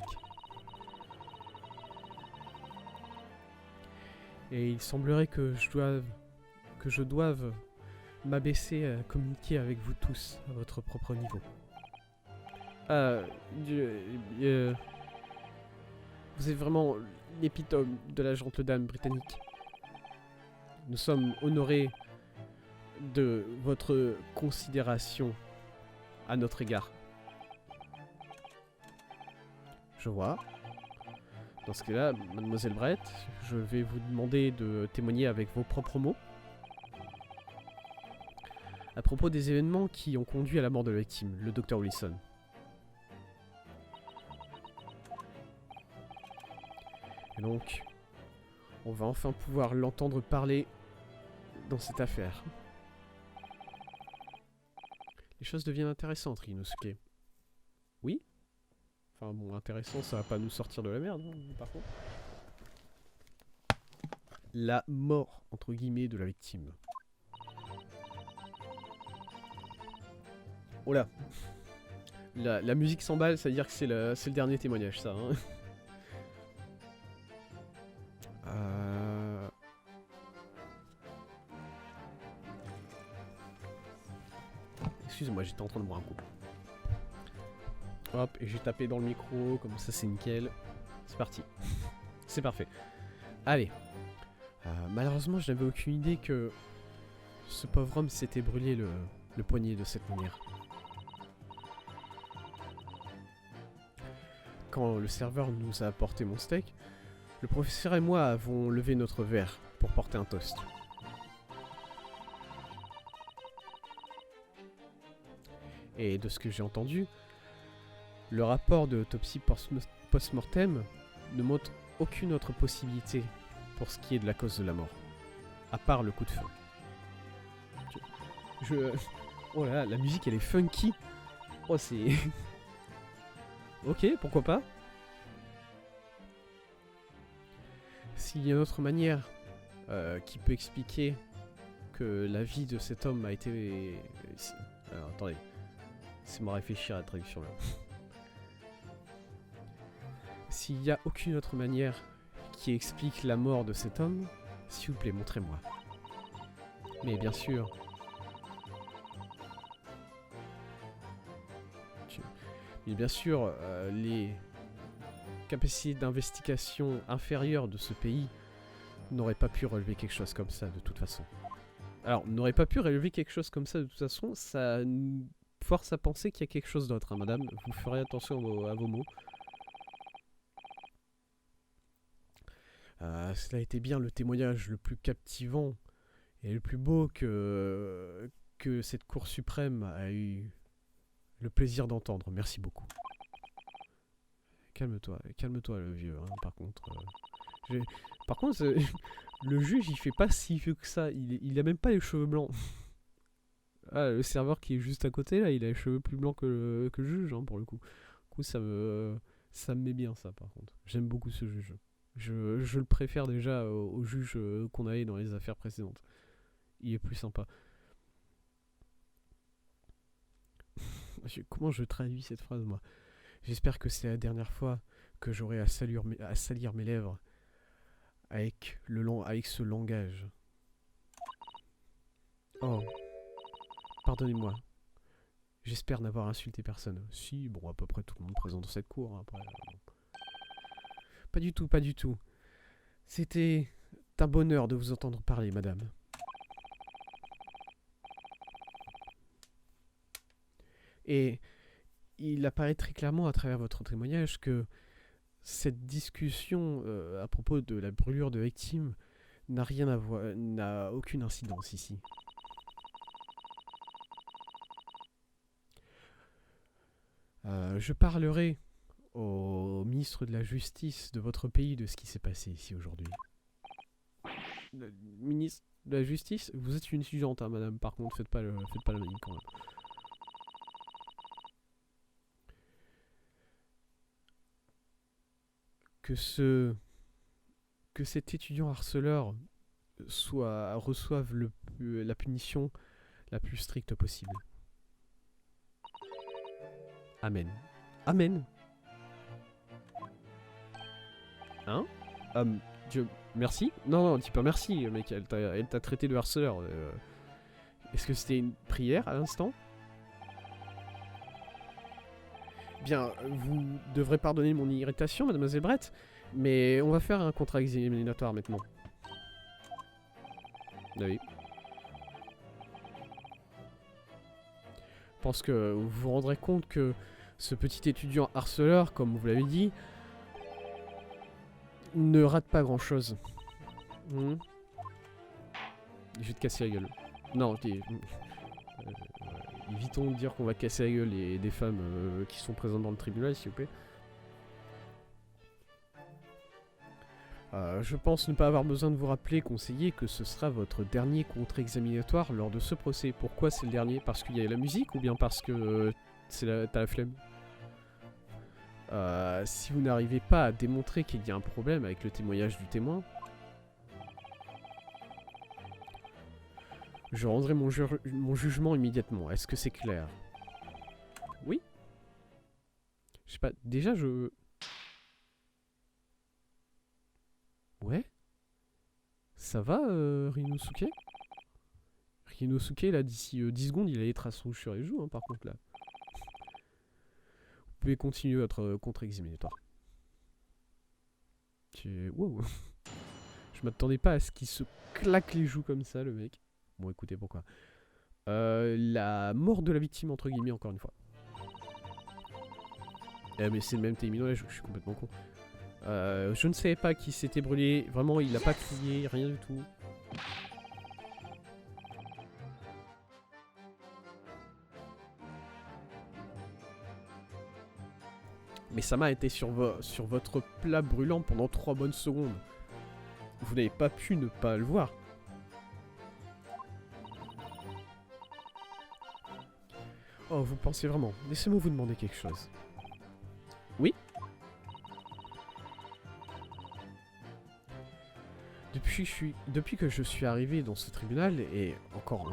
Speaker 1: Et il semblerait que je doive m'abaisser à communiquer avec vous tous à votre propre niveau. Vous êtes vraiment l'épitome de la gentle dame britannique. Nous sommes honorés de votre considération à notre égard. Je vois. Dans ce cas-là, Mademoiselle Brett, je vais vous demander de témoigner avec vos propres mots à propos des événements qui ont conduit à la mort de la victime, le Dr Wilson. Et donc, on va enfin pouvoir l'entendre parler dans cette affaire. Les choses deviennent intéressantes, Ryunosuke. Oui? Enfin bon, intéressant, ça va pas nous sortir de la merde, hein, par contre. La mort, entre guillemets, de la victime. Oh là. La musique s'emballe, ça veut dire que c'est le dernier témoignage, ça. Hein. Excuse-moi, j'étais en train de boire un coup. Hop, et j'ai tapé dans le micro, comme ça c'est nickel. C'est parti. C'est parfait. Allez. Malheureusement, je n'avais aucune idée que ce pauvre homme s'était brûlé le poignet de cette manière. quand le serveur nous a apporté mon steak, le professeur et moi avons levé notre verre pour porter un toast. Et de ce que j'ai entendu, le rapport de l'autopsie post-mortem ne montre aucune autre possibilité pour ce qui est de la cause de la mort, à part le coup de feu. Oh là là, la musique elle est funky. Oh c'est... Ok, pourquoi pas. S'il y a une autre manière qui peut expliquer que la vie de cet homme a été... Alors attendez, c'est moi réfléchir à la traduction là. S'il n'y a aucune autre manière qui explique la mort de cet homme, s'il vous plaît, montrez-moi. Mais bien sûr... Mais bien sûr, les capacités d'investigation inférieures de ce pays n'auraient pas pu relever quelque chose comme ça de toute façon. Alors, n'auraient pas pu relever quelque chose comme ça de toute façon, ça nous force à penser qu'il y a quelque chose d'autre, hein, madame. Vous ferez attention à vos mots. Cela a été bien le témoignage le plus captivant et le plus beau que cette Cour suprême a eu le plaisir d'entendre. Merci beaucoup. Calme-toi le vieux, hein, par contre. Le juge il fait pas si vieux que ça, il a même pas les cheveux blancs. Ah, le serveur qui est juste à côté là, il a les cheveux plus blancs que le juge, hein, pour le coup. Du coup ça me met bien ça par contre. J'aime beaucoup ce juge. Je le préfère déjà au juge qu'on avait dans les affaires précédentes. Il est plus sympa. Comment je traduis cette phrase moi? J'espère que c'est la dernière fois que j'aurai à salir mes lèvres avec ce langage. Oh, pardonnez-moi. J'espère n'avoir insulté personne. Si, bon, à peu près tout le monde présent dans cette cour. Hein, après, bon. Pas du tout, pas du tout. C'était un bonheur de vous entendre parler, madame. Et il apparaît très clairement à travers votre témoignage que cette discussion à propos de la brûlure de victime n'a rien à voir, n'a aucune incidence ici. Je parlerai au ministre de la Justice de votre pays de ce qui s'est passé ici aujourd'hui. Le ministre de la Justice, vous êtes une étudiante, hein, madame, par contre, faites pas la manie quand même. Que cet étudiant harceleur reçoive la punition la plus stricte possible. Amen. Amen. Hein? Dieu, merci? Non, dis pas merci, mec, elle t'a traité de harceleur. Est-ce que c'était une prière à l'instant? Bien, vous devrez pardonner mon irritation, mademoiselle Brett, mais on va faire un contrat examinatoire maintenant. Ah oui. Je pense que vous vous rendrez compte que ce petit étudiant harceleur, comme vous l'avez dit, ne rate pas grand chose. Je vais te casser la gueule. Non, évitons de dire qu'on va casser la gueule des femmes qui sont présentes dans le tribunal, s'il vous plaît. Je pense ne pas avoir besoin de vous rappeler, conseiller, que ce sera votre dernier contre-examinatoire lors de ce procès. Pourquoi c'est le dernier? Parce qu'il y a la musique ou bien parce que t'as la flemme? Si vous n'arrivez pas à démontrer qu'il y a un problème avec le témoignage du témoin, je rendrai mon jugement immédiatement. Est-ce que c'est clair? Oui? Je sais pas, déjà Ouais? Ça va, Rinosuke? Rinosuke, là, d'ici 10 secondes, il a les traces rouges sur les joues, hein, par contre, là. Vous pouvez continuer votre contre-examinatoire. Wow. Je m'attendais pas à ce qu'il se claque les joues comme ça, le mec. Bon, écoutez, pourquoi. La mort de la victime, entre guillemets, encore une fois. Mais c'est le même terminal, je suis complètement con. Je ne savais pas qu'il s'était brûlé. Vraiment, il n'a pas crié, rien du tout. Mais Sama était sur votre plat brûlant pendant 3 bonnes secondes. Vous n'avez pas pu ne pas le voir. Oh, vous pensez vraiment? Laissez-moi vous demander quelque chose. Oui? Depuis que je suis arrivé dans ce tribunal, et encore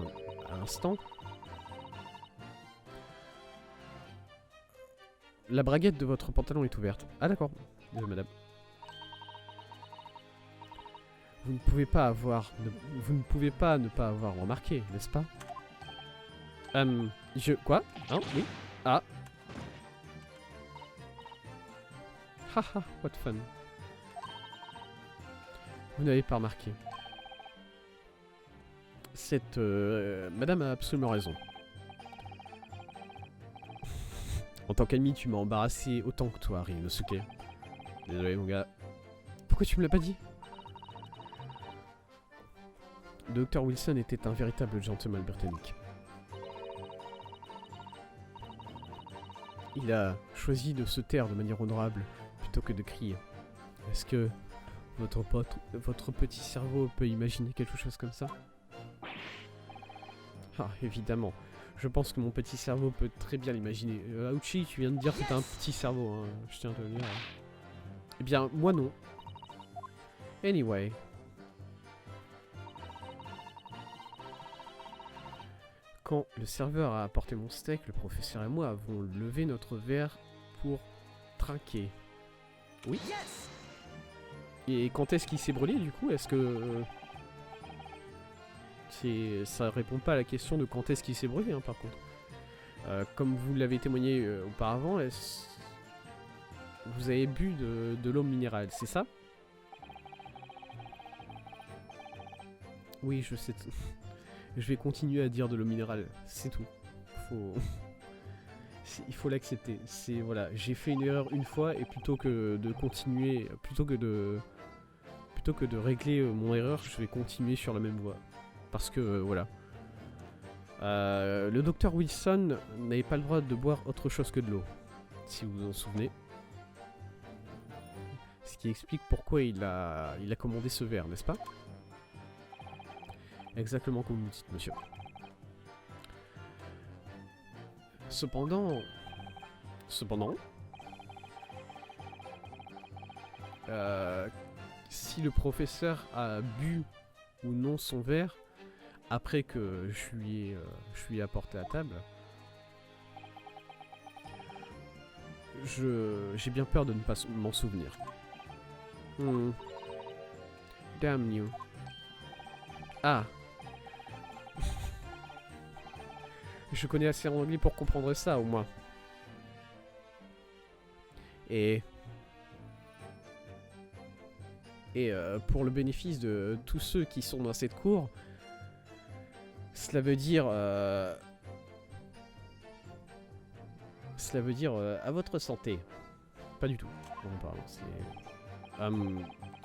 Speaker 1: un instant, la braguette de votre pantalon est ouverte. Ah d'accord, désolé madame. Vous ne pouvez pas ne pas avoir remarqué, n'est-ce pas? Quoi? Hein? Oui? Ah. Haha, what fun. Vous n'avez pas remarqué. Cette madame a absolument raison. En tant qu'ami, tu m'as embarrassé autant que toi, Ryunosuke. Désolé, mon gars. Pourquoi tu me l'as pas dit? Dr. Wilson était un véritable gentleman britannique. Il a choisi de se taire de manière honorable plutôt que de crier. Est-ce que votre petit cerveau peut imaginer quelque chose comme ça? Ah, évidemment. Je pense que mon petit cerveau peut très bien l'imaginer. Aouchi, tu viens de dire que t'as un petit cerveau, hein. Je tiens à te le dire. Eh bien, moi non. Anyway. Quand le serveur a apporté mon steak, le professeur et moi avons levé notre verre pour trinquer. Oui. Et quand est-ce qu'il s'est brûlé du coup? Est-ce que... ça répond pas à la question de quand est-ce qu'il s'est brûlé hein, par contre. Comme vous l'avez témoigné auparavant, vous avez bu de l'eau minérale, c'est ça? Oui, je sais. Je vais continuer à dire de l'eau minérale, c'est tout. Il faut l'accepter. C'est voilà, j'ai fait une erreur une fois et plutôt que de continuer, plutôt que de régler mon erreur, je vais continuer sur la même voie. Parce que voilà. Le docteur Wilson n'avait pas le droit de boire autre chose que de l'eau, si vous vous en souvenez. Ce qui explique pourquoi il a commandé ce verre, n'est-ce pas? Exactement comme vous dites, monsieur. Cependant, si le professeur a bu ou non son verre après que je lui ai apporté à table, j'ai bien peur de ne pas m'en souvenir. Damn you. Ah. Je connais assez l'anglais pour comprendre ça, au moins. Et pour le bénéfice de tous ceux qui sont dans cette cour, cela veut dire... à votre santé. Pas du tout. Non, pardon,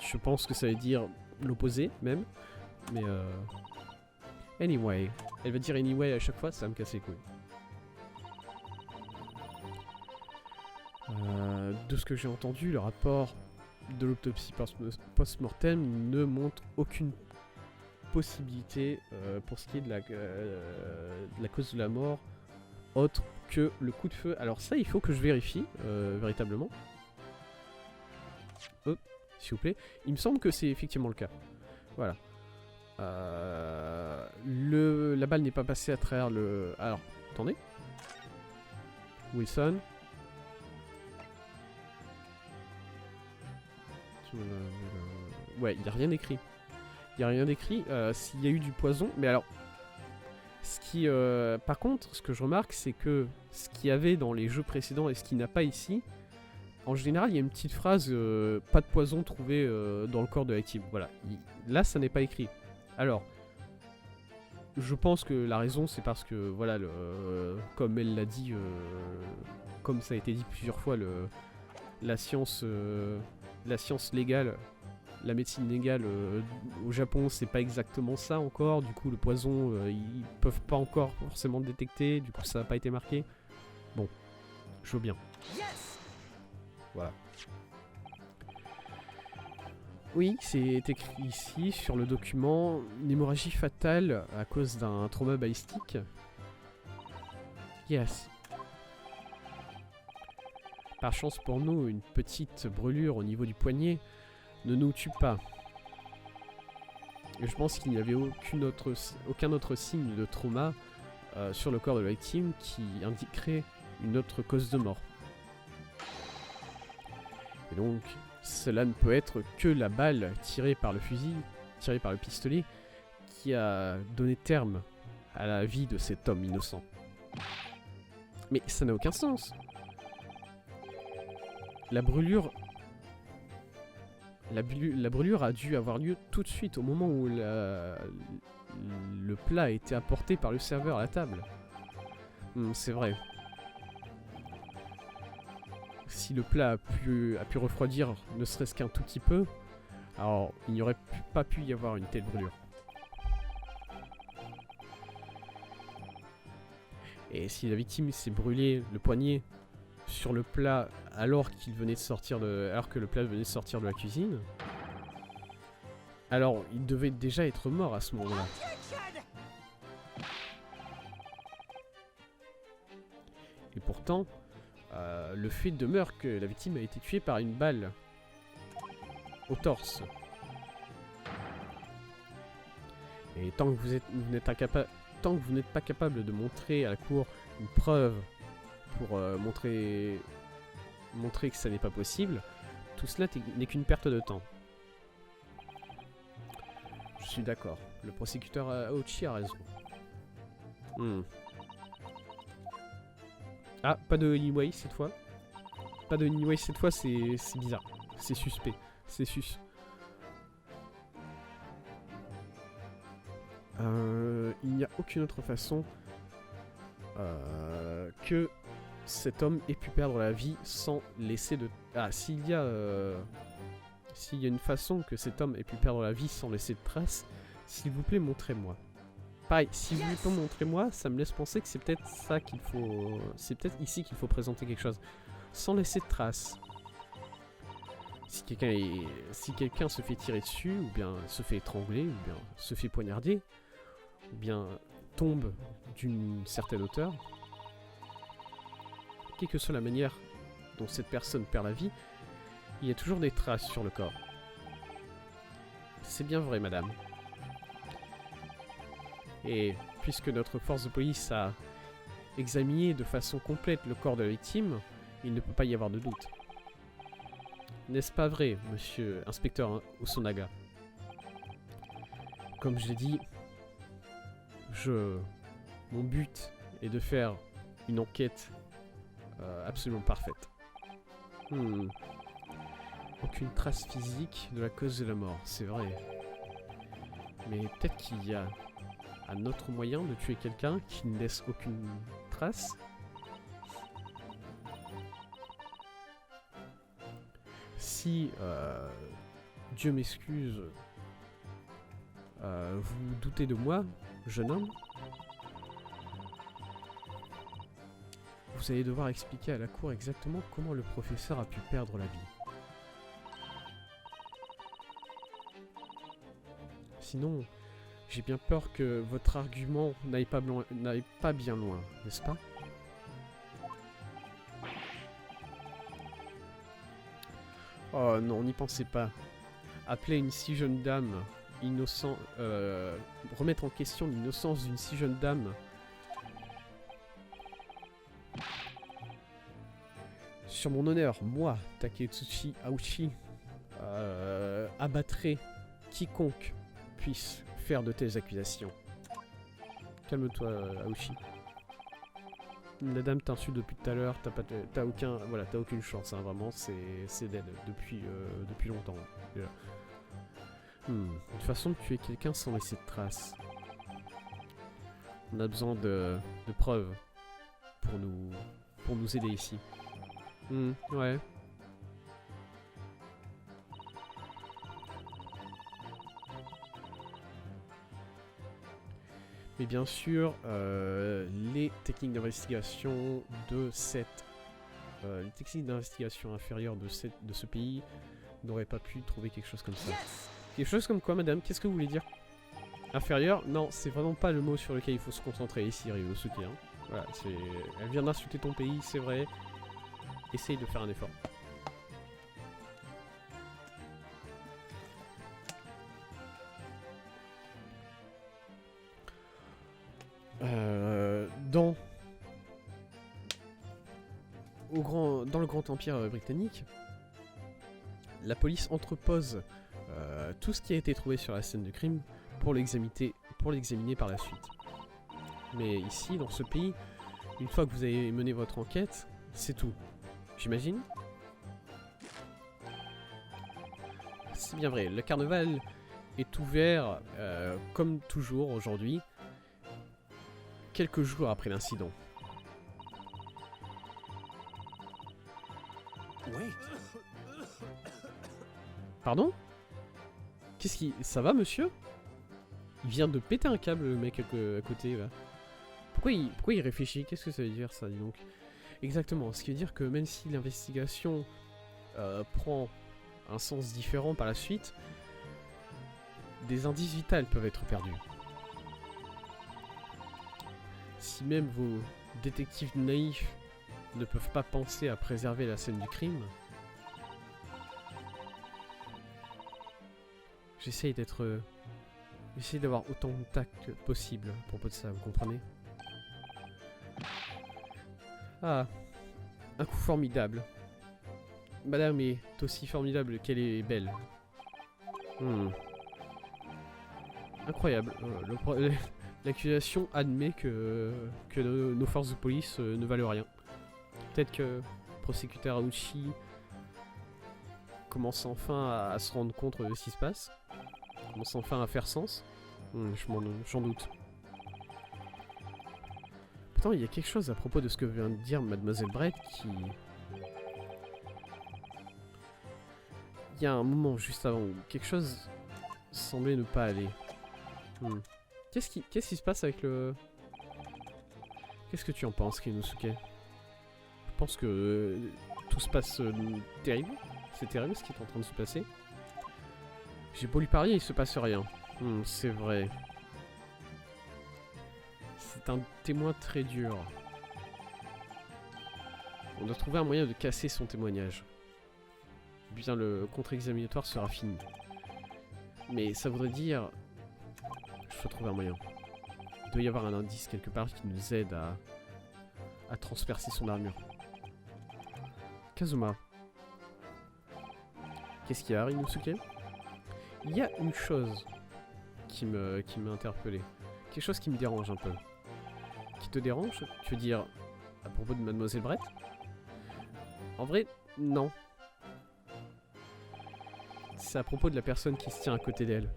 Speaker 1: je pense que ça veut dire l'opposé, même. Mais anyway. Elle va dire anyway à chaque fois, ça va me casser les couilles. De ce que j'ai entendu, le rapport de l'autopsie post-mortem ne montre aucune possibilité pour ce qui est de la cause de la mort autre que le coup de feu. Alors ça, il faut que je vérifie véritablement. S'il vous plaît. Il me semble que c'est effectivement le cas. Voilà. La balle n'est pas passée à travers le... Alors, attendez. Wilson. Ouais, il n'y a rien écrit. Il n'y a rien d'écrit. S'il y a eu du poison... Mais alors... par contre, ce que je remarque, c'est que ce qu'il y avait dans les jeux précédents et ce qu'il n'y a pas ici... En général, il y a une petite phrase pas de poison trouvé dans le corps de la victime. Voilà. Là, ça n'est pas écrit. Alors, je pense que la raison, c'est parce que, voilà, comme elle l'a dit comme ça a été dit plusieurs fois, la science légale, la médecine légale au Japon, c'est pas exactement ça encore. Du coup, le poison, ils peuvent pas encore forcément le détecter. Du coup, ça n'a pas été marqué. Bon, je veux bien. Voilà. Oui, c'est écrit ici sur le document, une hémorragie fatale à cause d'un trauma balistique. Yes. Par chance pour nous, une petite brûlure au niveau du poignet ne nous tue pas. Et je pense qu'il n'y avait aucun autre signe de trauma sur le corps de la victime qui indiquerait une autre cause de mort. Et donc, cela ne peut être que la balle tirée par le fusil, tirée par le pistolet, qui a donné terme à la vie de cet homme innocent. Mais ça n'a aucun sens. La brûlure a dû avoir lieu tout de suite, au moment où le plat a été apporté par le serveur à la table. C'est vrai. Si le plat a pu refroidir ne serait-ce qu'un tout petit peu, alors il n'y aurait pas pu y avoir une telle brûlure. Et si la victime s'est brûlé le poignet sur le plat alors que le plat venait de sortir de la cuisine, alors il devait déjà être mort à ce moment-là. Et pourtant, le fait demeure que la victime a été tuée par une balle au torse. Et tant que vous n'êtes pas capable de montrer à la cour une preuve pour montrer que ça n'est pas possible, tout cela n'est qu'une perte de temps. Je suis d'accord. Le prosécuteur Aochi a raison. Ah, pas de Anyway cette fois. Pas de Anyway cette fois, c'est bizarre. C'est suspect. C'est sus. Il n'y a aucune autre façon que cet homme ait pu perdre la vie sans laisser de... Ah, s'il y a une façon que cet homme ait pu perdre la vie sans laisser de traces, s'il vous plaît, montrez-moi. Pareil, si vous voulez pas montrer moi, ça me laisse penser que c'est peut-être ça qu'il faut... C'est peut-être ici qu'il faut présenter quelque chose. Sans laisser de traces. Si quelqu'un se fait tirer dessus, ou bien se fait étrangler, ou bien se fait poignarder, ou bien tombe d'une certaine hauteur, quelle que soit la manière dont cette personne perd la vie, il y a toujours des traces sur le corps. C'est bien vrai, madame. Et puisque notre force de police a examiné de façon complète le corps de la victime, il ne peut pas y avoir de doute. N'est-ce pas vrai, monsieur inspecteur Osonaga? Comme je l'ai dit, mon but est de faire une enquête absolument parfaite. Aucune trace physique de la cause de la mort, c'est vrai. Mais peut-être qu'il y a un autre moyen de tuer quelqu'un qui ne laisse aucune trace. Si, Dieu m'excuse, vous doutez de moi, jeune homme, vous allez devoir expliquer à la cour exactement comment le professeur a pu perdre la vie. Sinon, j'ai bien peur que votre argument n'aille pas bien loin, n'est-ce pas? Oh non, n'y pensez pas. Appeler une si jeune dame innocente... remettre en question l'innocence d'une si jeune dame... Sur mon honneur, moi, Taketsuchi Aoshi, abattrai quiconque puisse faire de telles accusations. Calme-toi, Aoshi. La dame t'insulte depuis tout à l'heure, t'as aucune chance, hein, vraiment, c'est dead depuis longtemps. Déjà. Une façon de tuer quelqu'un sans laisser de traces. On a besoin de preuves pour nous aider ici. Ouais. Mais bien sûr, les techniques d'investigation de cette... les techniques d'investigation inférieures de ce pays n'auraient pas pu trouver quelque chose comme ça. Quelque chose comme quoi, madame? Qu'est-ce que vous voulez dire? Inférieur? Non, c'est vraiment pas le mot sur lequel il faut se concentrer ici, Ryosuke. Hein. Voilà, c'est... Elle vient d'insulter ton pays, c'est vrai. Essaye de faire un effort. Dans le Grand Empire britannique, la police entrepose tout ce qui a été trouvé sur la scène du crime pour l'examiner par la suite. Mais ici, dans ce pays, une fois que vous avez mené votre enquête, c'est tout. J'imagine? C'est bien vrai, le carnaval est ouvert comme toujours aujourd'hui, quelques jours après l'incident. Pardon? Qu'est-ce qui... Ça va, monsieur? Il vient de péter un câble, le mec à côté, là. Pourquoi il réfléchit? Qu'est-ce que ça veut dire, ça, dis donc? Exactement, ce qui veut dire que même si l'investigation prend un sens différent par la suite, des indices vitaux peuvent être perdus. Si même vos détectives naïfs ne peuvent pas penser à préserver la scène du crime, j'essaye d'être... J'essaye d'avoir autant de tact que possible à propos de ça, vous comprenez? Ah, un coup formidable. Madame est aussi formidable qu'elle est belle. Incroyable. L'accusation admet que nos forces de police ne valent rien. Peut-être que le prosécuteur Aouchi commence enfin à se rendre compte de ce qui se passe. Commence enfin à faire sens. J'en doute. Pourtant, il y a quelque chose à propos de ce que vient de dire Mademoiselle Brett qui... Il y a un moment juste avant où quelque chose semblait ne pas aller. Qu'est-ce qui se passe avec le... Qu'est-ce que tu en penses, Kenosuke? Je pense que tout se passe terrible. C'est terrible ce qui est en train de se passer. J'ai beau lui parler, il se passe rien. C'est vrai. C'est un témoin très dur. On doit trouver un moyen de casser son témoignage. Bien, le contre-examinatoire sera fini. Mais ça voudrait dire... Je dois trouver un moyen. Il doit y avoir un indice quelque part qui nous aide à transpercer son armure. Kazuma. Qu'est-ce qu'il y a, Rinosuke? Il y a une chose qui m'a interpellé. Quelque chose qui me dérange un peu. Qui te dérange? Tu veux dire à propos de Mademoiselle Brett? En vrai, non. C'est à propos de la personne qui se tient à côté d'elle.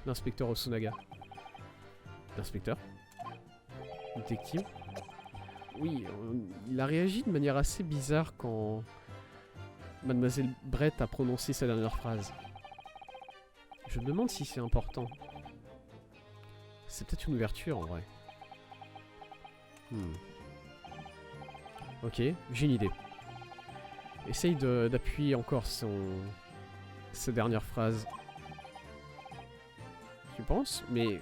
Speaker 1: L'inspecteur Osunaga. L'inspecteur? Détective? Oui, il a réagi de manière assez bizarre quand Mademoiselle Brett a prononcé sa dernière phrase. Je me demande si c'est important. C'est peut-être une ouverture en vrai. Ok, j'ai une idée. Essaye d'appuyer encore sa dernière phrase. Tu penses? Mais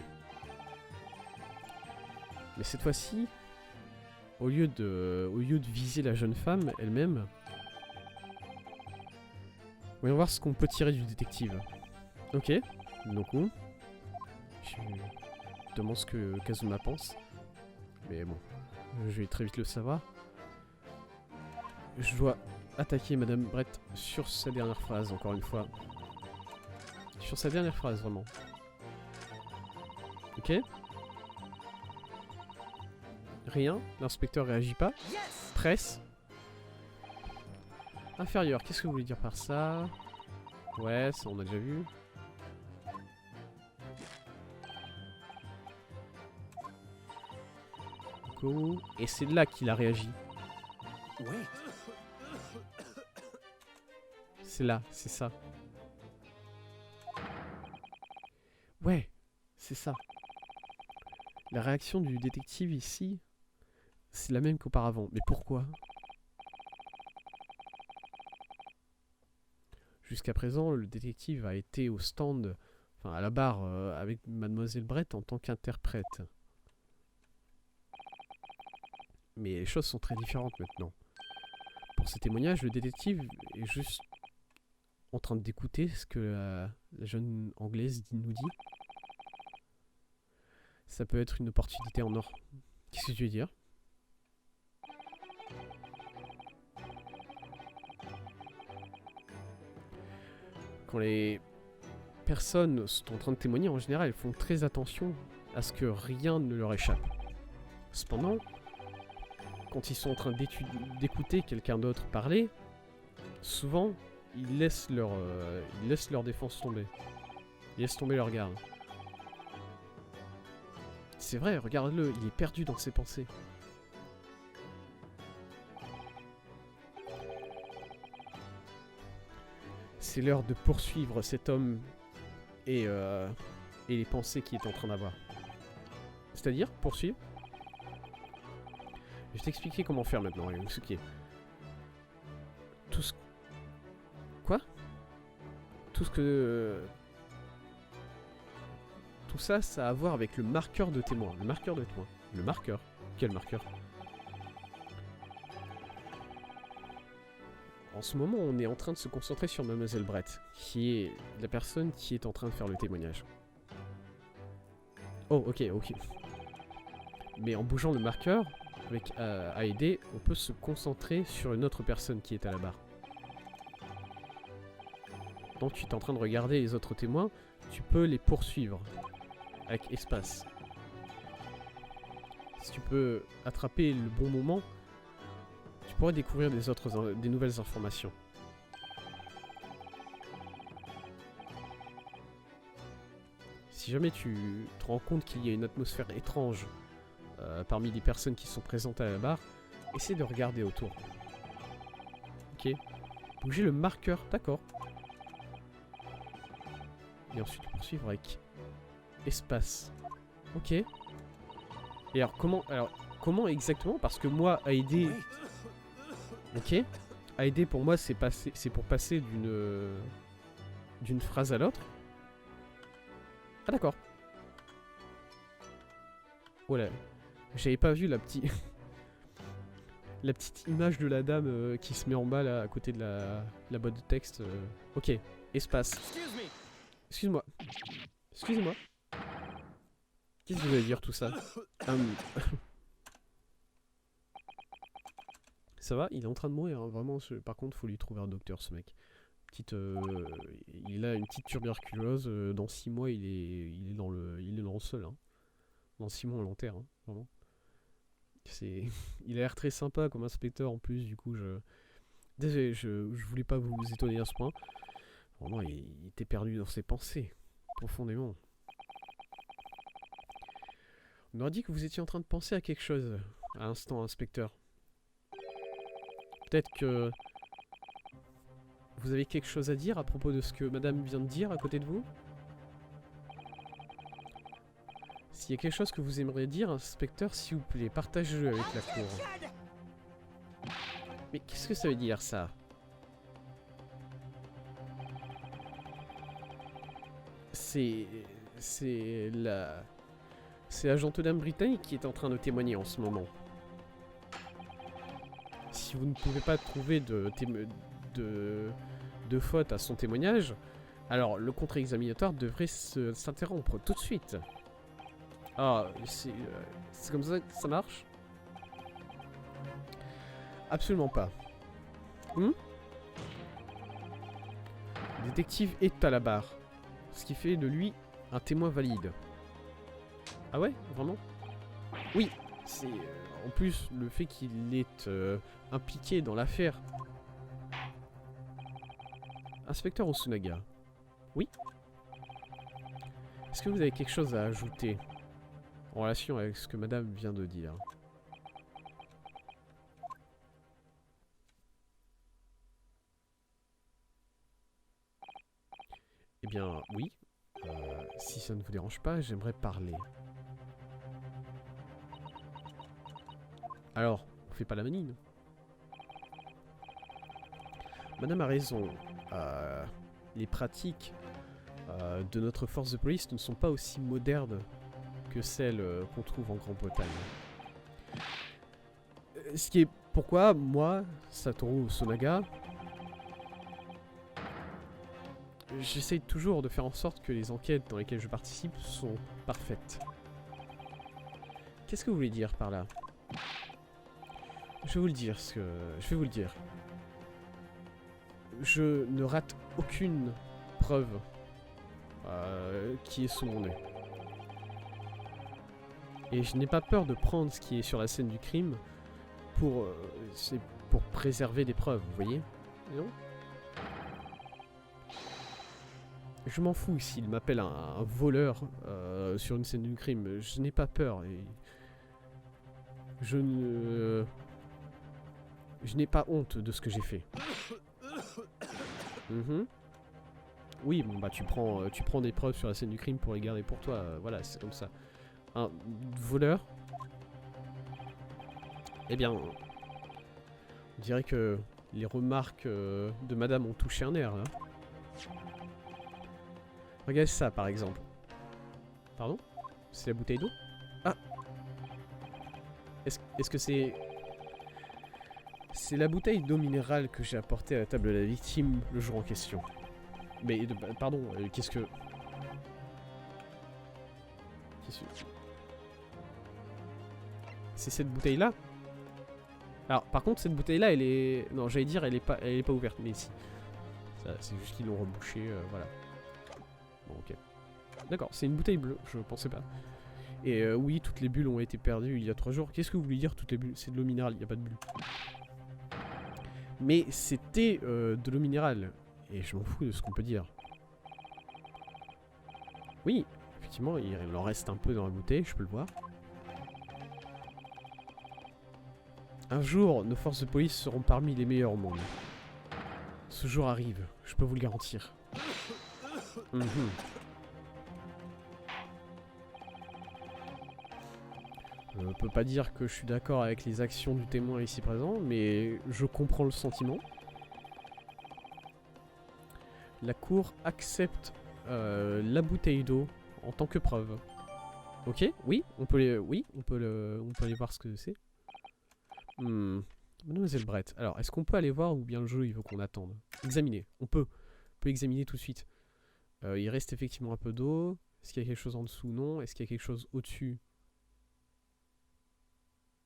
Speaker 1: cette fois-ci, au lieu de viser la jeune femme elle-même, voyons voir ce qu'on peut tirer du détective. Ok, donc je demande ce que Kazuma pense. Mais bon, je vais très vite le savoir. Je dois attaquer Madame Brett sur sa dernière phrase, encore une fois. Sur sa dernière phrase, vraiment. Ok. Rien, l'inspecteur réagit pas. Presse. Inférieur, qu'est-ce que vous voulez dire par ça? Ouais, ça on a déjà vu. Et c'est là qu'il a réagi. C'est là, c'est ça. Ouais, c'est ça. La réaction du détective ici, c'est la même qu'auparavant. Mais pourquoi? Jusqu'à présent, le détective a été au stand, enfin à la barre, avec Mademoiselle Brett en tant qu'interprète. Mais les choses sont très différentes maintenant. Pour ce témoignage, le détective est juste en train d'écouter ce que la jeune anglaise nous dit. Ça peut être une opportunité en or. Qu'est-ce que tu veux dire? Quand les personnes sont en train de témoigner, en général, elles font très attention à ce que rien ne leur échappe. Cependant, quand ils sont en train d'écouter quelqu'un d'autre parler, souvent, ils laissent leur défense tomber. Ils laissent tomber leur garde. C'est vrai, regarde-le, il est perdu dans ses pensées. C'est l'heure de poursuivre cet homme et les pensées qu'il est en train d'avoir. C'est-à-dire, poursuivre. Je vais t'expliquer comment faire maintenant, ce qui est. Tout ce... Quoi? Tout ce que... Tout ça, ça a à voir avec le marqueur de témoin. Le marqueur de témoin. Le marqueur? Quel marqueur? En ce moment, on est en train de se concentrer sur Mademoiselle Brett, qui est la personne qui est en train de faire le témoignage. Oh, ok. Mais en bougeant le marqueur, avec AED, on peut se concentrer sur une autre personne qui est à la barre. Donc tu es en train de regarder les autres témoins, tu peux les poursuivre avec espace. Si tu peux attraper le bon moment, tu pourrais découvrir des nouvelles informations. Si jamais tu te rends compte qu'il y a une atmosphère étrange parmi les personnes qui sont présentes à la barre, essaie de regarder autour. Ok. Bouger le marqueur, d'accord. Et ensuite poursuivre avec espace. Ok. Et alors comment exactement? Parce que moi, AED... Ok. AED pour moi c'est pour passer d'une phrase à l'autre. Ah d'accord. Voilà. J'avais pas vu la petite... la petite image de la dame qui se met en bas là à côté de la boîte de texte. Ok. Espace. Excuse-moi. Excusez-moi. Qu'est-ce que vous allez dire tout ça? Ça va? Il est en train de mourir, hein. Vraiment. Par contre, faut lui trouver un docteur, ce mec. Il a une petite tuberculose. Dans 6 mois, il est dans le sol. Hein. Dans 6 mois, on l'enterre. Hein, vraiment. Il a l'air très sympa comme inspecteur en plus. Du coup, désolé, je voulais pas vous étonner à ce point. Vraiment, il était perdu dans ses pensées. Profondément. On aurait dit que vous étiez en train de penser à quelque chose à l'instant, inspecteur. Peut-être que vous avez quelque chose à dire à propos de ce que madame vient de dire à côté de vous? S'il y a quelque chose que vous aimeriez dire, inspecteur, s'il vous plaît, partagez-le avec la cour. Mais qu'est-ce que ça veut dire, ça? C'est l'agent Dame britannique qui est en train de témoigner en ce moment. Si vous ne pouvez pas trouver de faute à son témoignage, alors le contre-examinatoire devrait s'interrompre tout de suite. Ah, c'est comme ça que ça marche? Absolument pas. Le détective est à la barre, ce qui fait de lui un témoin valide. Ah ouais? Vraiment? Oui, c'est... en plus, le fait qu'il est impliqué dans l'affaire. Inspecteur Osunaga. Oui? Est-ce que vous avez quelque chose à ajouter en relation avec ce que madame vient de dire? Eh bien, oui. Si ça ne vous dérange pas, j'aimerais parler. Alors, on fait pas la manine. Madame a raison. Les pratiques de notre force de police ne sont pas aussi modernes que celles qu'on trouve en Grande-Bretagne. Ce qui est pourquoi, moi, Satoru Sonaga, j'essaye toujours de faire en sorte que les enquêtes dans lesquelles je participe sont parfaites. Qu'est-ce que vous voulez dire par là? Je vais vous le dire, je vais vous le dire. Je ne rate aucune preuve qui est sous mon nez. Et je n'ai pas peur de prendre ce qui est sur la scène du crime pour préserver des preuves, vous voyez? Non? Je m'en fous s'il m'appelle un voleur sur une scène du crime. Je n'ai pas peur. Et je n'ai pas honte de ce que j'ai fait. Oui, bon bah tu prends des preuves sur la scène du crime pour les garder pour toi. Voilà, c'est comme ça. Un voleur. Eh bien, on dirait que les remarques de madame ont touché un nerf, là. Regardez ça, par exemple. Pardon? C'est la bouteille d'eau? Ah! Est-ce que c'est... C'est la bouteille d'eau minérale que j'ai apportée à la table de la victime le jour en question. Mais, pardon, qu'est-ce que... C'est cette bouteille-là? Alors, par contre, cette bouteille-là, elle est... Non, j'allais dire, elle est pas ouverte, mais si. C'est juste qu'ils l'ont rebouchée, voilà. Bon, ok. D'accord, c'est une bouteille bleue, je pensais pas. Et oui, toutes les bulles ont été perdues il y a 3 jours. Qu'est-ce que vous voulez dire, toutes les bulles? C'est de l'eau minérale, il n'y a pas de bulles. Mais c'était de l'eau minérale. Et je m'en fous de ce qu'on peut dire. Oui, effectivement, il en reste un peu dans la bouteille, je peux le voir. Un jour, nos forces de police seront parmi les meilleures au monde. Ce jour arrive, je peux vous le garantir. Je ne peux pas dire que je suis d'accord avec les actions du témoin ici présent, mais je comprends le sentiment. La cour accepte la bouteille d'eau en tant que preuve. Ok, oui, on peut aller voir ce que c'est. Mademoiselle Brett, alors est-ce qu'on peut aller voir ou bien le jeu il veut qu'on attende? Examiner, on peut examiner tout de suite. Il reste effectivement un peu d'eau. Est-ce qu'il y a quelque chose en dessous? Non. Est-ce qu'il y a quelque chose au-dessus?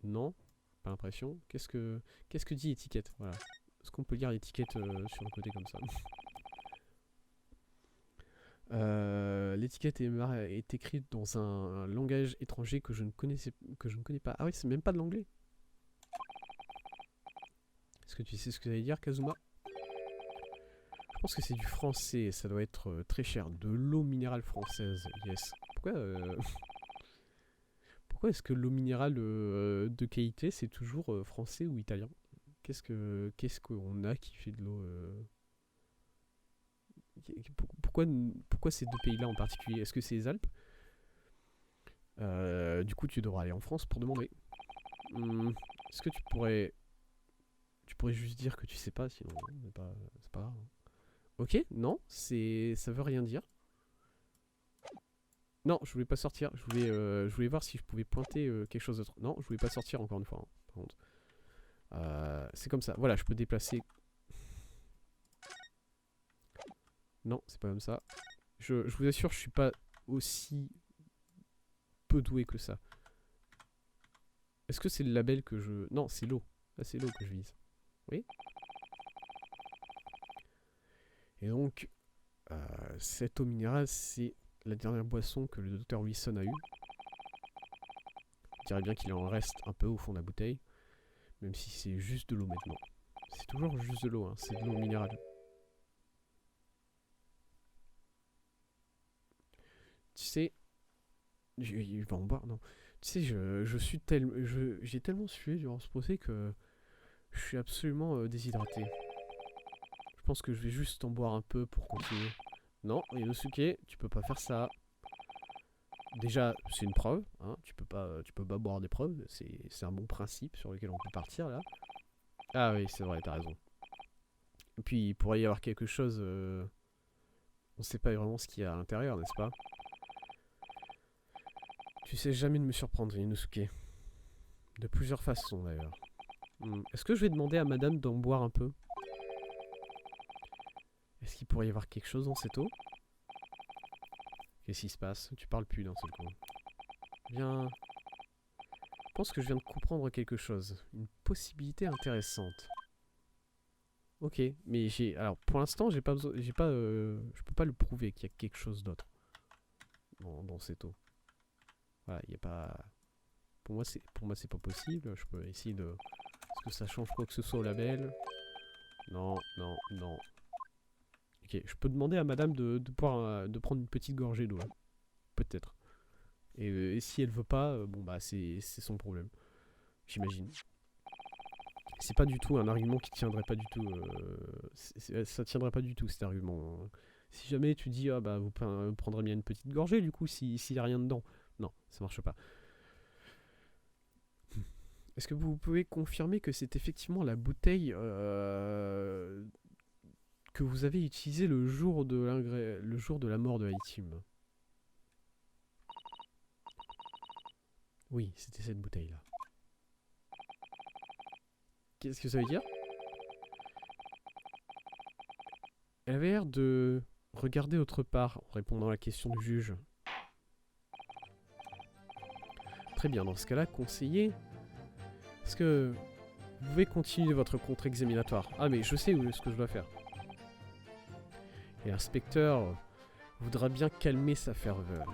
Speaker 1: Non, pas l'impression. Qu'est-ce que dit l'étiquette? Voilà. Est-ce qu'on peut lire l'étiquette sur le côté comme ça? L'étiquette est écrite dans un langage étranger que je ne connais pas. Ah oui, c'est même pas de l'anglais. Est-ce que tu sais ce que ça veut dire, Kazuma? Je pense que c'est du français, ça doit être très cher. De l'eau minérale française, yes. Pourquoi est-ce que l'eau minérale de qualité, c'est toujours français ou italien? Qu'est-ce qu'on a qui fait de l'eau pourquoi ces deux pays-là en particulier? Est-ce que c'est les Alpes? Du coup, tu devras aller en France pour demander. Est-ce que tu pourrais juste dire que tu sais pas, sinon c'est pas grave. Ok, non, ça veut rien dire. Non, je voulais pas sortir. Je voulais voir si je pouvais pointer quelque chose d'autre. Non, je voulais pas sortir encore une fois. Hein, par contre, c'est comme ça. Voilà, je peux déplacer. Non, c'est pas comme ça. Je vous assure, je suis pas aussi peu doué que ça. Est-ce que c'est le label que je... Non, c'est l'eau. Là, c'est l'eau que je vise. Oui. Et donc, cette eau minérale, c'est la dernière boisson que le docteur Wilson a eue. Je dirais bien qu'il en reste un peu au fond de la bouteille. Même si c'est juste de l'eau maintenant. C'est toujours juste de l'eau, hein. C'est de l'eau minérale. Tu sais... Il va en boire, non. Tu sais, j'ai tellement sué durant ce procès que je suis absolument déshydraté. Je pense que je vais juste en boire un peu pour continuer. Non, Inosuke, tu peux pas faire ça. Déjà, c'est une preuve, hein, tu peux pas boire des preuves, c'est un bon principe sur lequel on peut partir là. Ah oui, c'est vrai, t'as raison. Et puis, il pourrait y avoir quelque chose, on sait pas vraiment ce qu'il y a à l'intérieur, n'est-ce pas? Tu sais jamais de me surprendre, Inosuke. De plusieurs façons d'ailleurs. Est-ce que je vais demander à madame d'en boire un peu? Est-ce qu'il pourrait y avoir quelque chose dans cette eau? Qu'est-ce qui se passe? Tu parles plus d'un seul coup. Bien. Je pense que je viens de comprendre quelque chose. Une possibilité intéressante. Ok, mais j'ai. Alors pour l'instant, j'ai pas besoin. J'ai pas. Je peux pas le prouver qu'il y a quelque chose d'autre dans cette eau. Voilà, il y a pas. Pour moi, c'est pas possible. Je peux essayer de. Est-ce que ça change quoi que ce soit au label? Non, non, non. Ok, je peux demander à madame de prendre une petite gorgée d'eau. Hein. Peut-être. Et si elle veut pas, bon bah c'est son problème. J'imagine. C'est pas du tout un argument qui tiendrait pas du tout. Ça tiendrait pas du tout cet argument. Si jamais tu dis ah bah vous prendrez bien une petite gorgée du coup s'il y a rien dedans. Non, ça marche pas. Est-ce que vous pouvez confirmer que c'est effectivement la bouteille que vous avez utilisée le jour de la mort de Haïtim? Oui, c'était cette bouteille là. Qu'est-ce que ça veut dire? Elle avait l'air de regarder autre part en répondant à la question du juge. Très bien, dans ce cas-là, conseiller, est-ce que vous pouvez continuer votre contre-examinatoire? Ah mais je sais ce que je dois faire. Et l'inspecteur voudra bien calmer sa ferveur.